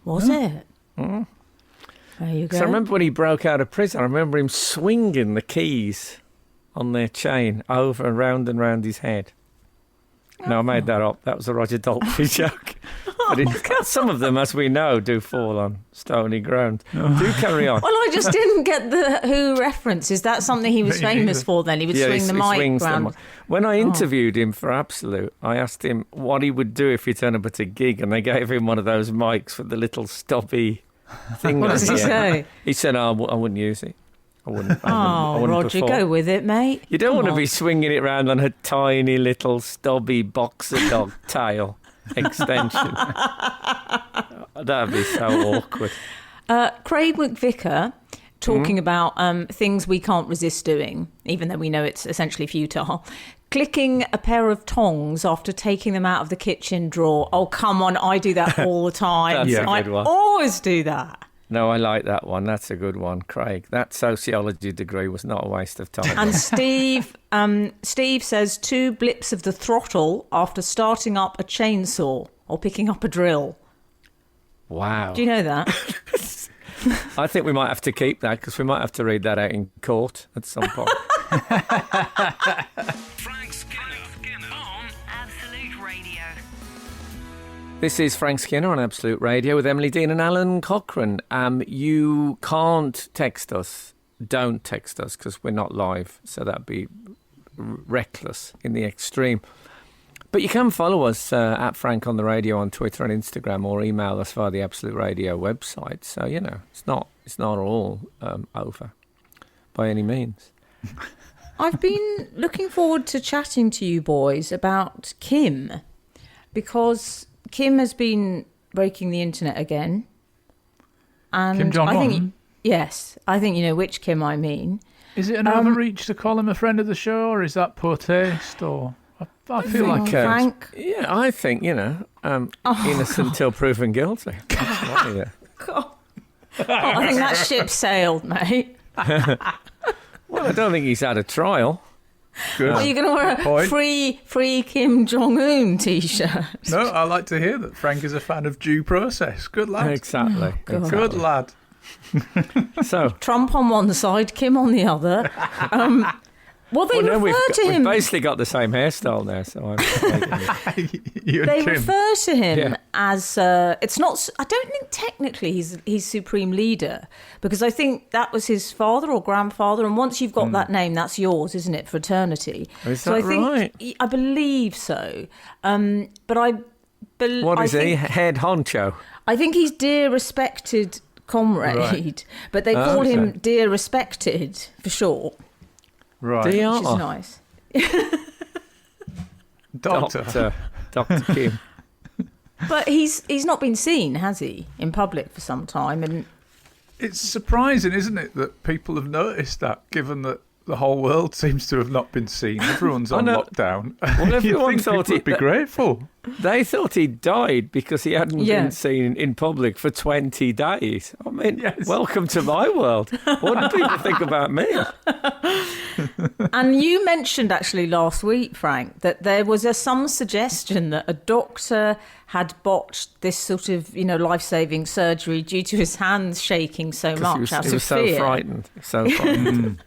Was it? There you go. So I remember when he broke out of prison, I remember him swinging the keys on their chain over and round his head. No, I made that up. That was a Roger Daltrey joke. But some of them, as we know, do fall on stony ground. Do carry on. Well, I just didn't get the Who reference. Is that something he was famous for then? He would swing the mic swings round. When I interviewed him for Absolute, I asked him what he would do if he turned up at a gig, and they gave him one of those mics with the little stubby thing. What does he say? He said, I wouldn't use it. I wouldn't Roger, perform. go with it, mate. You don't Come want to on. be swinging it around on a tiny little stubby boxer dog tail extension. That'd be so awkward. Craig McVicker talking about things we can't resist doing, even though we know it's essentially futile. Clicking a pair of tongs after taking them out of the kitchen drawer. Oh, come on, I do that all the time. That's a I good one. always do that. No, I like that one. That's a good one, Craig. That sociology degree was not a waste of time. And Steve says 2 blips of the throttle after starting up a chainsaw or picking up a drill. Wow. Do you know that? I think we might have to keep that because we might have to read that out in court at some point. Frank Skinner on Absolute Radio. This is Frank Skinner on Absolute Radio with Emily Dean and Alan Cochrane. You can't text us. Don't text us because we're not live, so that'd be reckless in the extreme. But you can follow us at Frank on the Radio on Twitter and Instagram, or email us via the Absolute Radio website. So it's not all over by any means. I've been looking forward to chatting to you boys about Kim, because Kim has been breaking the internet again. And Kim Jong-un? I think, yes, I think you know which Kim I mean. Is it an overreach to call him a friend of the show, or is that poor taste? Or I feel like Frank. Yeah, I think, innocent till proven guilty. God. I think that ship sailed, mate. Well, I don't think he's had a trial. good. Are you going to wear a Point. free Kim Jong-un T-shirt? No, I like to hear that Frank is a fan of due process. Good lad. Exactly. God. Good lad. So, Trump on one side, Kim on the other. They refer we've to him. basically got the same hairstyle now, so I'm You and They Kim. refer to him Yeah. as it's not. I don't think technically he's supreme leader, because I think that was his father or grandfather, and once you've got that name, that's yours, isn't it, for eternity? Is So that I think, right? I believe so. But What is he? Head honcho? I think he's dear respected comrade, Right. but they call him Okay. dear respected for short, Right. which is DR. nice. Doctor. Dr. Kim. But he's not been seen, has he, in public for some time? And It's surprising, isn't it, that people have noticed that, given that the whole world seems to have not been seen. Everyone's on know. lockdown. Well, You'd everyone think thought people would be that- grateful. They thought he died because he hadn't Yeah. been seen in public for 20 days. I mean, Yes. welcome to my world. What do people think about me? And you mentioned actually last week, Frank, that there was some suggestion that a doctor had botched this sort of, life-saving surgery due to his hands shaking so much out He of was so fear. frightened. So frightened.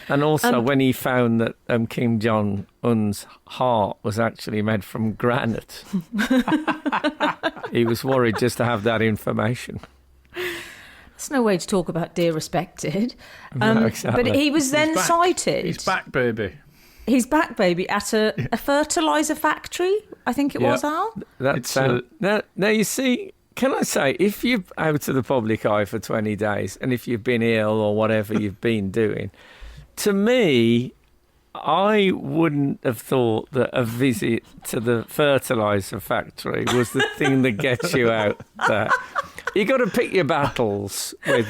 And also, when he found that Kim Jong-un's heart was actually made from granite, he was worried just to have that information. That's no way to talk about dear respected. No, exactly. But he was then back. cited. He's back, baby. He's back, baby, at a fertiliser factory, I think it Yeah. was, Al. That's It's, now you see. Can I say, if you're out of the public eye for 20 days, and if you've been ill or whatever you've been doing, to me, I wouldn't have thought that a visit to the fertiliser factory was the thing that gets you out there. You got to pick your battles with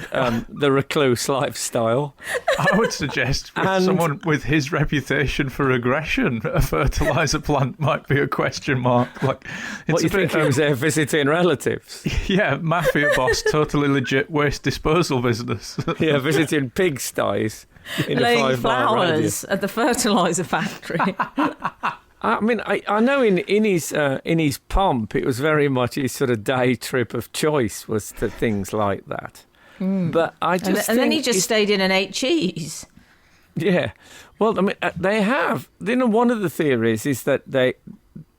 the recluse lifestyle. I would suggest with And- someone with his reputation for aggression, a fertiliser plant might be a question mark. Like, What it's you a bit think he was there visiting relatives? yeah, mafia boss, totally legit waste disposal business. Yeah, visiting pigsties in a Laying 5-mile radius. flowers at the fertiliser factory. I mean, I know in his pomp, it was very much his sort of day trip of choice was to things like that. But I just and then he think just it's- stayed in and ate cheese. Yeah. Well, I mean, they have. One of the theories is that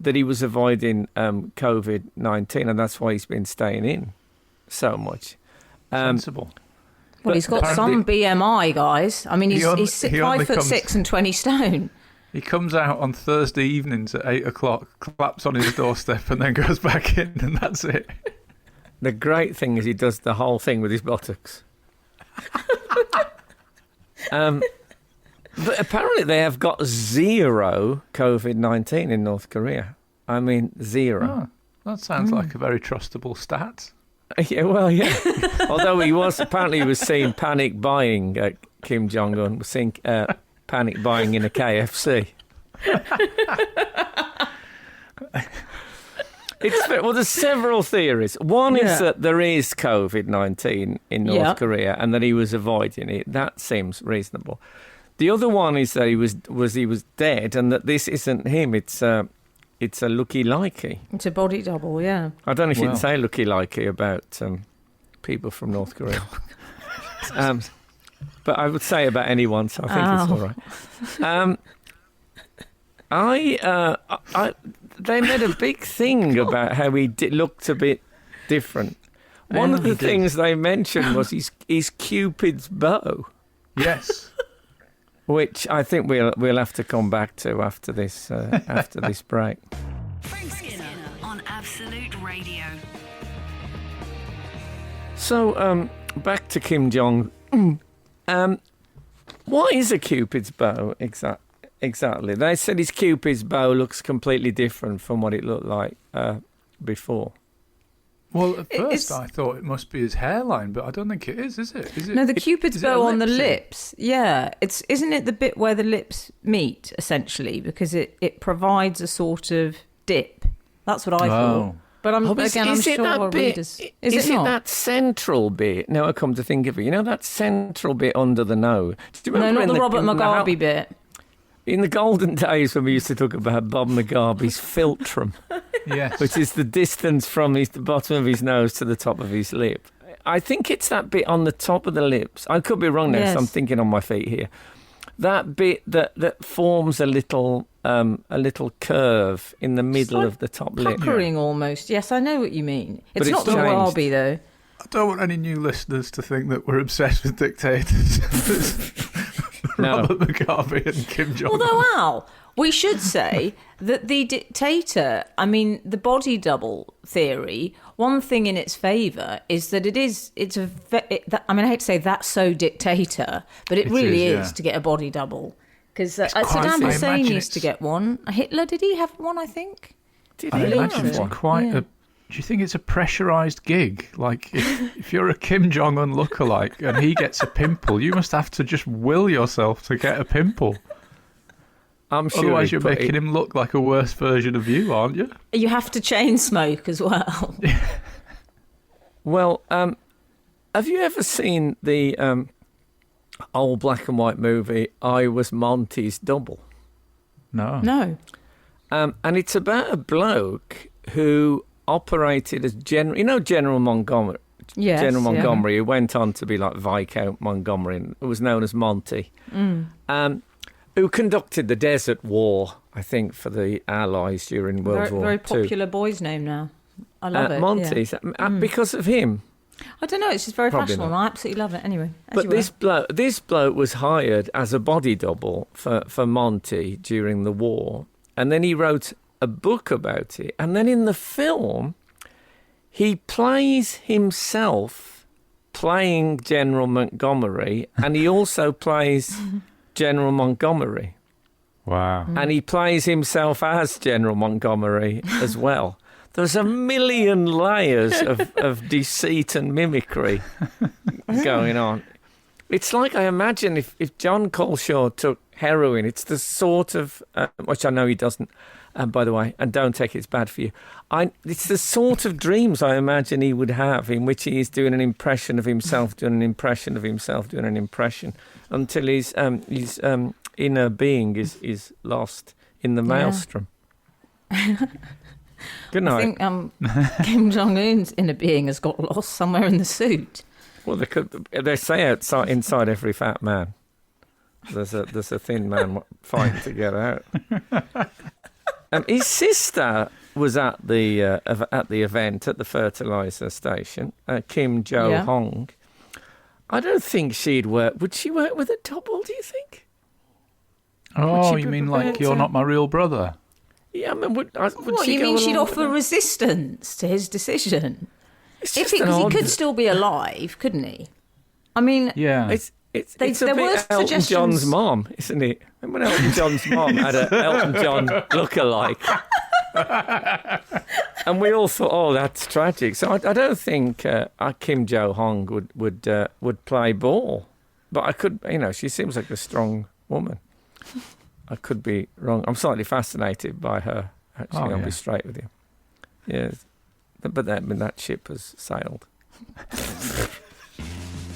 that he was avoiding COVID-19, and that's why he's been staying in so much. Sensible. Well, he's got some BMI, guys. I mean, he's only 5'6" and 20 stone. He comes out on Thursday evenings at 8 o'clock, claps on his doorstep, and then goes back in, and that's it. The great thing is he does the whole thing with his buttocks. But apparently they have got 0 COVID-19 in North Korea. I mean, 0. Oh, that sounds like a very trustable stat. Yeah, well, yeah. Although he was seen panic buying. Kim Jong-un was seen panic buying in a KFC. There's several theories. One is that there is COVID-19 in North Korea and that he was avoiding it. That seems reasonable. The other one is that he was dead and that this isn't him. It's a looky-likey. It's a body double, yeah. I don't know if you can say looky-likey about people from North Korea. But I would say about anyone, so I think it's all right. They made a big thing about how he looked a bit different. One of the things they mentioned was his Cupid's bow. Yes. Which I think we'll have to come back to after this break. Frank Skinner on Absolute Radio. So back to Kim Jong-un. What is a Cupid's bow exactly? They said his Cupid's bow looks completely different from what it looked like before. Well, at first I thought it must be his hairline, but I don't think it is it? No, the Cupid's bow on the lips. Yeah, isn't it the bit where the lips meet, essentially, because it provides a sort of dip. That's what I thought. But I'm sure our readers... Is it that central bit? Now I come to think of it. You know that central bit under the nose? Do you remember not the Robert Mugabe bit. In the golden days when we used to talk about Bob Mugabe's philtrum, yes, which is the distance from the bottom of his nose to the top of his lip. I think it's that bit on the top of the lips. I could be wrong now, so I'm thinking on my feet here. That bit that forms a little curve in the middle of the top lip. Puckering almost. Yes, I know what you mean. It's not the changed. Mugabe, though. I don't want any new listeners to think that we're obsessed with dictators. No. Robert Mugabe and Kim Jong-un. Although, Al, we should say that the dictator, I mean, the body double theory, one thing in its favour is that I hate to say that's so dictator, but it really is to get a body double. Because Saddam Hussein used to get one. Hitler, did he have one, I think? I imagine it's quite a... Do you think it's a pressurised gig? Like, if you're a Kim Jong-un lookalike and he gets a pimple, you must have to just will yourself to get a pimple. I'm sure. Otherwise, you're making him look like a worse version of you, aren't you? You have to chain smoke as well. Well, have you ever seen the old black and white movie, I Was Monty's Double? No. And it's about a bloke who operated as General Montgomery. Yes, General Montgomery, who went on to be like Viscount Montgomery, and who was known as Monty, who conducted the Desert War, I think, for the Allies during World War II. Very popular boy's name now. I love it. Monty, because of him. I don't know, it's just very fashionable. I absolutely love it. Anyway, but this bloke was hired as a body double for Monty during the war, and then he wrote a book about it, and then in the film he plays himself playing General Montgomery, and he also plays General Montgomery. Wow. And he plays himself as General Montgomery as well. There's a million layers of deceit and mimicry going on. It's like, I imagine if John Coleshaw took heroin, it's the sort of, which I know he doesn't, by the way, and don't take it's bad for you. It's the sort of dreams I imagine he would have, in which he is doing an impression of himself, doing an impression of himself, doing an impression, until his inner being is lost in the maelstrom. Good night. I think Kim Jong-un's inner being has got lost somewhere in the suit. Well, they say inside every fat man, there's a thin man fighting to get out. His sister was at the event at the fertilizer station, Kim Jo-hong. I don't think she'd work. Would she work with a double, do you think? Oh, you mean like You're Not My Real Brother? Yeah, I mean, would What, she you go mean she'd along offer with that? resistance to his decision? It's Because just an he odd- could still be alive, couldn't he? I mean, Yeah. It's They- a there bit were Elton suggestions- John's mom, isn't it? Remember when Elton John's mom had an Elton John look-alike? And we all thought, oh, that's tragic. So I don't think Kim Jo-hong would play ball. But I could, she seems like a strong woman. I could be wrong. I'm slightly fascinated by her, actually. I'll be straight with you. Yes. But that ship has sailed.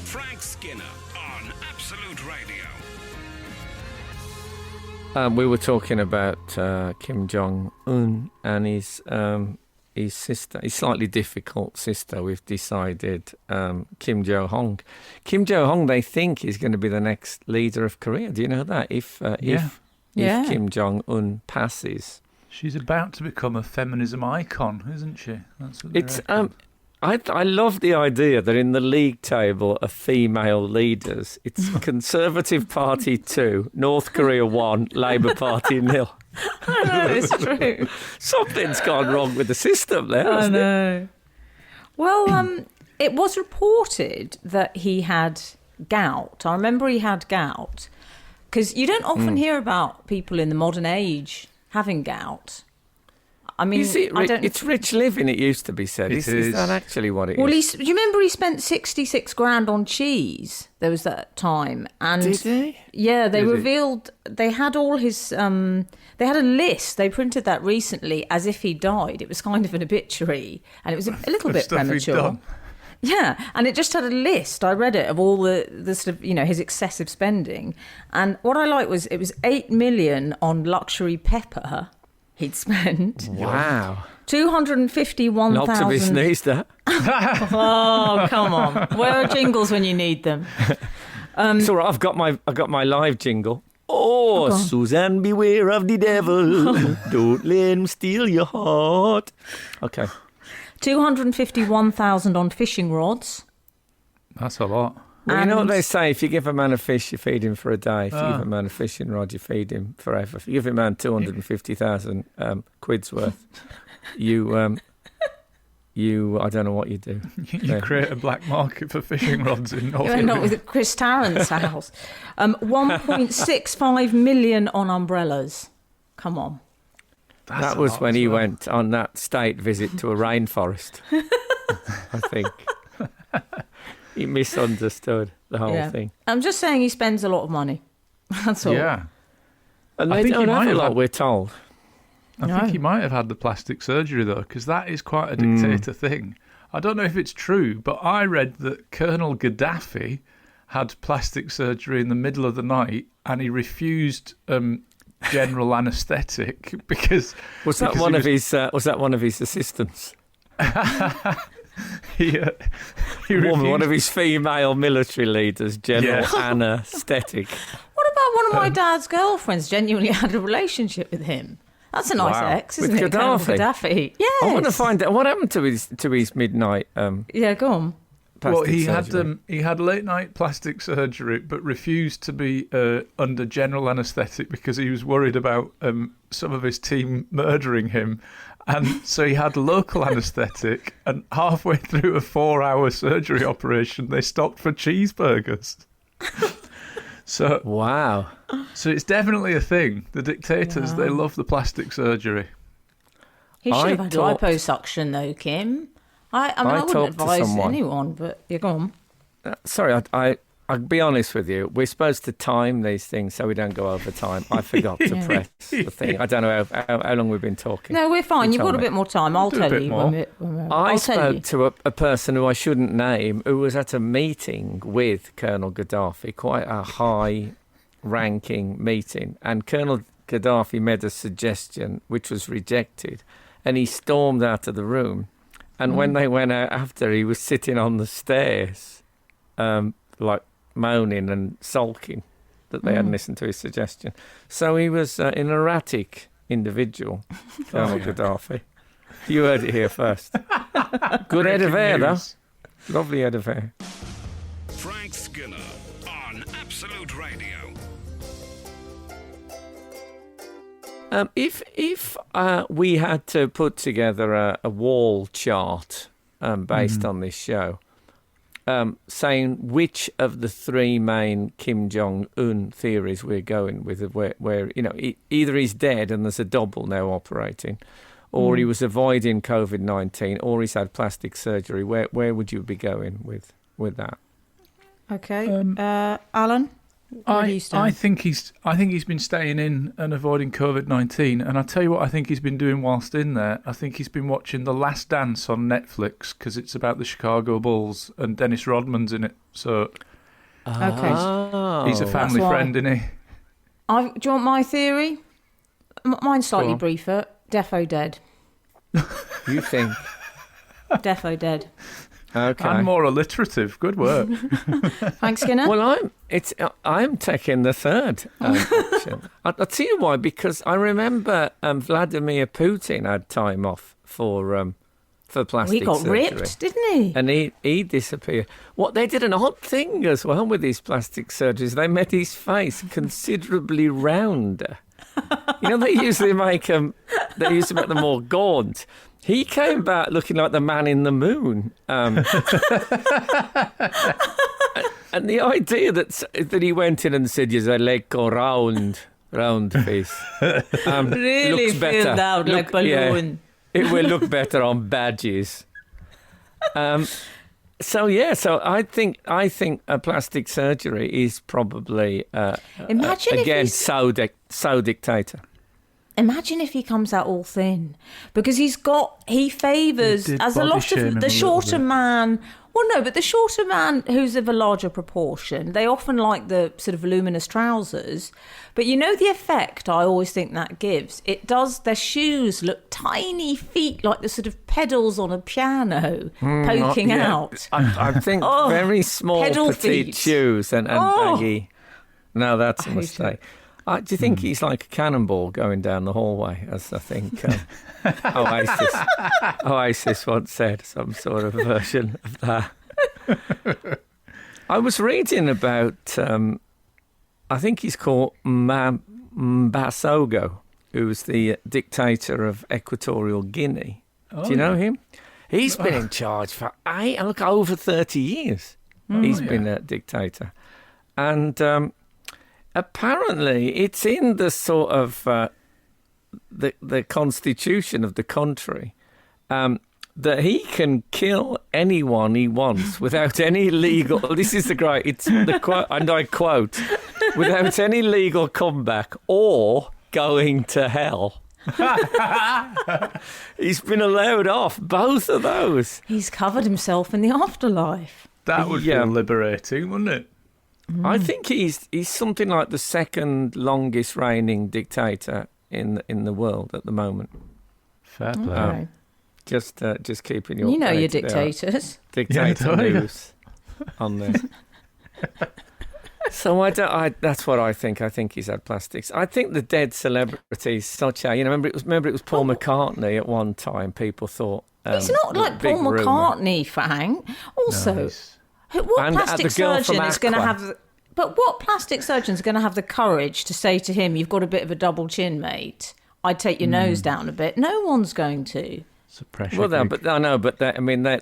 Frank Skinner on Absolute Radio. We were talking about Kim Jong-un and his sister, his slightly difficult sister. We've decided Kim Jo-hong. Kim Jo-hong, they think, is going to be the next leader of Korea. Do you know that? If Kim Jong-un passes, She's about to become a feminism icon, isn't she? That's what it's. they reckon. I love the idea that in the league table of female leaders, it's Conservative Party 2, North Korea 1, Labour Party 0. I know, it's true. Something's gone wrong with the system there, I hasn't it? know. Well, it was reported that he had gout. I remember he had gout. Because you don't often hear about people in the modern age having gout. I mean, it's rich living, it used to be said. It Is that actually what it well, is? do you remember he spent 66 grand on cheese? There was that time. And Did he? yeah, they Did he? revealed, they had all his, they had a list. They printed that recently as if he died. It was kind of an obituary. And it was a little bit Stuff he'd premature. done. Yeah, and it just had a list. I read it of all the sort of, his excessive spending. And what I liked was it was 8 million on luxury pepper he'd spent. Wow. 251,000. Not to be sneezed at. Oh, come on. Where are jingles when you need them? It's all right, I've got my live jingle. Oh, Suzanne, beware of the devil. Don't let him steal your heart. Okay. 251,000 on fishing rods. That's a lot. Well, you know what And- they say, if you give a man a fish, you feed him for a day. If you give a man a fishing rod, you feed him forever. If you give a man 250,000 quid's worth, I don't know what you do. You create a black market for fishing rods in North You end up Korea. with Chris Tarrant's house. 1.65 million on umbrellas. Come on. That's That a was lot when as he well. went on that state visit to a rainforest, I think. He misunderstood the whole thing. I'm just saying he spends a lot of money. That's all. Yeah. And I they think he don't might have a have lot, had- we're told. I think he might have had the plastic surgery, though, because that is quite a dictator thing. I don't know if it's true, but I read that Colonel Gaddafi had plastic surgery in the middle of the night and he refused general anaesthetic because... Was that one of his assistants? He One of refused. his female military leaders, General Anaesthetic. What about one of my dad's girlfriends genuinely had a relationship with him? That's a nice Wow. ex, With isn't it? Colonel Gaddafi? Gaddafi. Yes. I want to find out what happened to his midnight Yeah, go on. Well, plastic he surgery. had late night plastic surgery, but refused to be under general anaesthetic because he was worried about some of his team murdering him, and so he had local anaesthetic. And halfway through a 4-hour surgery operation, they stopped for cheeseburgers. So Wow. it's definitely a thing. The dictators, they love the plastic surgery. He should I have had talked- liposuction, though, Kim. I mean, I wouldn't talked to advise someone. anyone, but you're gone. Sorry, I'll be honest with you. We're supposed to time these things so we don't go over time. I forgot to press the thing. I don't know how long we've been talking. No, we're fine. You You've tell got a me. bit more time. I'll do a tell bit you more. when we're I I'll tell you. spoke to a person who I shouldn't name who was at a meeting with Colonel Gaddafi, quite a high-ranking meeting, and Colonel Gaddafi made a suggestion which was rejected, and he stormed out of the room. And when they went out after, he was sitting on the stairs, like moaning and sulking that they hadn't listened to his suggestion. So he was an erratic individual, Colonel Gaddafi. You heard it here first. Good head of hair, though. Lovely head of hair. Frank Skinner on Absolute Radio. If we had to put together a wall chart based on this show, saying which of the three main Kim Jong-un theories we're going with, where either he's dead and there's a double now operating, or he was avoiding COVID-19, or he's had plastic surgery, where would you be going with that? Okay, Alan. I think he's been staying in and avoiding COVID-19, and I tell you what I think he's been doing whilst in there. I think he's been watching The Last Dance on Netflix because it's about the Chicago Bulls and Dennis Rodman's in it. So, he's a family friend, isn't he? Do you want my theory? Mine's slightly briefer. Defo dead. You think? Defo dead. Okay. And more alliterative. Good work. Thanks, Skinner. Well, I'm taking the third option. I'll tell you why, because I remember Vladimir Putin had time off for plastic he got surgery. ripped, didn't he? And he disappeared. They did an odd thing as well with these plastic surgeries. They made his face considerably rounder. They usually make them. They used to make them more gaunt. He came back looking like the man in the moon. And the idea that he went in and said, "Yes, I like a round face." Really looks feel better. loud like balloon. Yeah, it will look better on badges. So I think a plastic surgery is probably Imagine if again he's- so dictator. Imagine if he comes out all thin, because he favours, as a lot of the shorter man. Well, no, but the shorter man who's of a larger proportion, they often like the sort of voluminous trousers. But the effect I always think that gives? It does, their shoes look tiny feet, like the sort of pedals on a piano poking out. I think very small, pedal petite feet. shoes and baggy. No, that's a mistake. Do you think he's like a cannonball going down the hallway, as I think Oasis once said, some sort of version of that? I was reading about, I think he's called Mbasogo, who's the dictator of Equatorial Guinea. Do you know him? He's been in charge for over 30 years. He's been a dictator. And apparently, it's in the sort of the constitution of the country that he can kill anyone he wants without any legal. This is the great. It's the quote, and I quote, "without any legal comeback or going to hell." He's been allowed off both of those. He's covered himself in the afterlife. That would be liberating, wouldn't it? I think he's something like the second longest reigning dictator in the world at the moment. Fair play. Just keeping your your dictators. Dictator news on there. So that's what I think. I think he's had plastics. I think the dead celebrities, such a remember it was Paul McCartney at one time. People thought he's not like Paul McCartney, Fang. Also. Nice. What plastic surgeon is going to have? But what plastic surgeon is going to have the courage to say to him, "You've got a bit of a double chin, mate. I'd take your nose down a bit." No one's going to. It's a pressure. Well,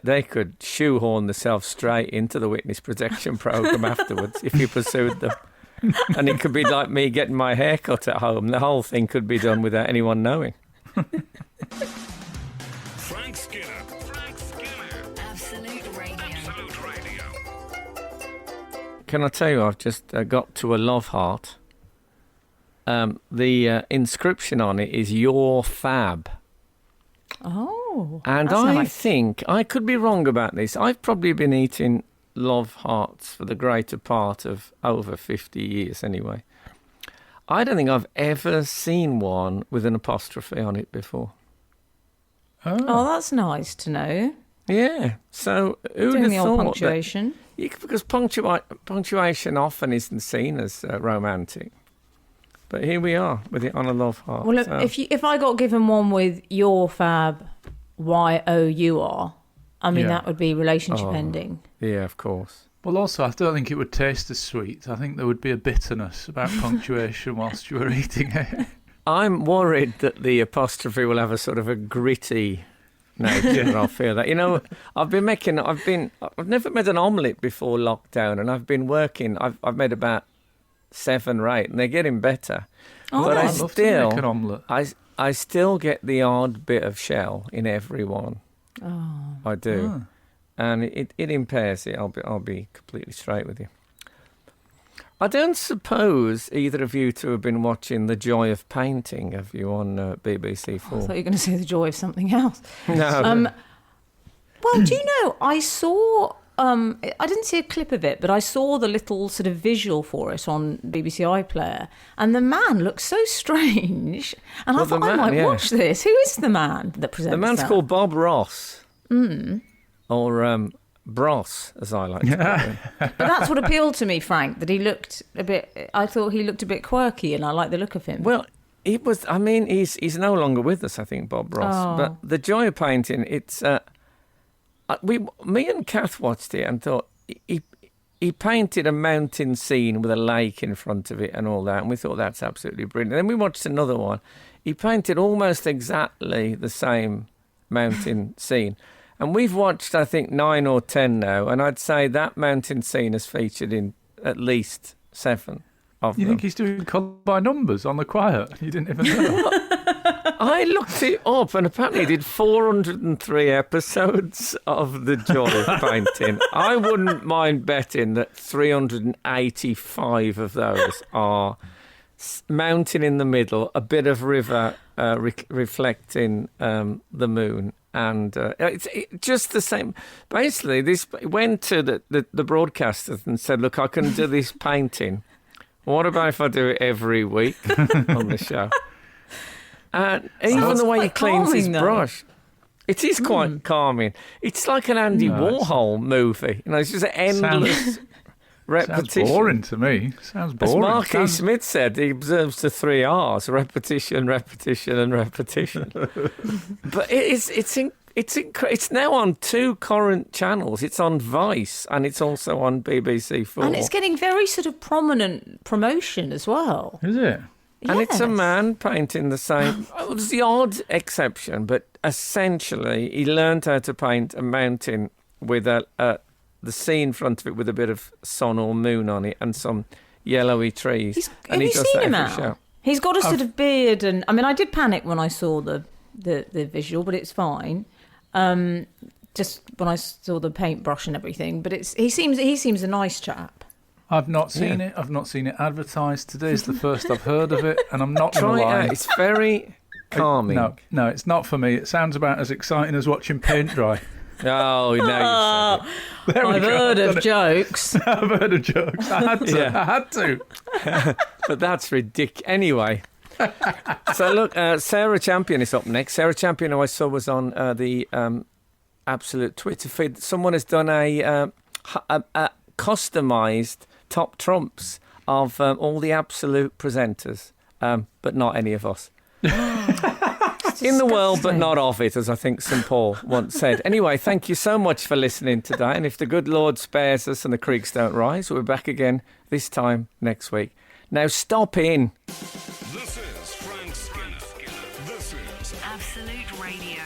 they could shoehorn themselves straight into the witness protection program afterwards if you pursued them, and it could be like me getting my hair cut at home. The whole thing could be done without anyone knowing. Frank Skinner. Absolute Radio. Absolute Radio. Can I tell you, I've just got to a love heart. The inscription on it is "Your Fab." Oh, and I think, I could be wrong about this, I've probably been eating love hearts for the greater part of over 50 years anyway. I don't think I've ever seen one with an apostrophe on it before. Oh, that's nice to know. Yeah, so who'd Doing have the old thought punctuation. Because punctuation often isn't seen as romantic. But here we are with it on a love heart. Well, look, so. if I got given one with your fab, YOUR, I mean, Yeah. that would be relationship ending. Yeah, of course. Well, also, I don't think it would taste as sweet. I think there would be a bitterness about punctuation whilst you were eating it. I'm worried that the apostrophe will have a sort of a gritty nature. I feel that. You know, I've never made an omelette before lockdown, and I've been working. I've made about 7 or 8, and they're getting better. Oh, but I'd love to make an omelette. I still get the odd bit of shell in every one. Oh. I do. And it impairs it. I'll be completely straight with you. I don't suppose either of you two have been watching The Joy of Painting, have you, on BBC I Four? thought you were going to say the joy of something else. No. Well, do you know, I saw, I didn't see a clip of it, but I saw the little sort of visual for it on BBC iPlayer, and the man looked so strange, and I thought I might watch this. Who is the man that presents The man's that? called Bob Ross. Or Bros, as I like to call him. But that's what appealed to me, Frank, that he looked a bit, I thought he looked a bit quirky, and I like the look of him. Well, it was. I mean, he's no longer with us, I think, Bob Ross. Oh. But The Joy of Painting, it's me and Kath watched it and thought he painted a mountain scene with a lake in front of it and all that, and we thought that's absolutely brilliant. And then we watched another one. He painted almost exactly the same mountain scene. And we've watched, I think, 9 or 10 now, and I'd say that mountain scene is featured in at least 7 of You them. think he's doing colour by numbers on the quiet? You didn't even know. I looked it up, and apparently he did 403 episodes of The Joy of Painting. I wouldn't mind betting that 385 of those are mountain in the middle, a bit of river reflecting the moon. And it's just the same. Basically, this went to the broadcasters and said, look, I can do this painting. What about if I do it every week on the show? And even the way he cleans his brush. It is quite calming. It's like an Andy Warhol movie. You know, it's just an endless repetition. Sounds boring to me. Sounds boring. As Marky Smith said, he observes the 3 R's: repetition, repetition, and repetition. But it's now on 2 current channels. It's on Vice and it's also on BBC 4. And it's getting very sort of prominent promotion as well. Is it? And it's a Yes. man painting the same. Well, there's the odd exception, but essentially he learned how to paint a mountain with the sea in front of it with a bit of sun or moon on it and some yellowy trees. Have you seen him out? He's got a sort of beard, and I mean, I did panic when I saw the visual, but it's fine. Just when I saw the paintbrush and everything, but he seems a nice chap. I've not seen it. I've not seen it advertised. Today's the first I've heard of it, and I'm not going Try to it lie. out. It's very calming. No, it's not for me. It sounds about as exciting as watching paint dry. Oh, now you've said it. There we I've go. heard of jokes. I've heard of jokes. I had to. Yeah. I had to. But that's ridiculous. Anyway, so look, Sarah Champion is up next. Sarah Champion, who I saw was on the Absolute Twitter feed. Someone has done a customised top trumps of all the Absolute presenters, but not any of us. In the world, but not of it, as I think St. Paul once said. Anyway, thank you so much for listening today. And if the good Lord spares us and the creeks don't rise, we'll be back again this time next week. Now stop in. This is Frank Skinner. This is Absolute Radio.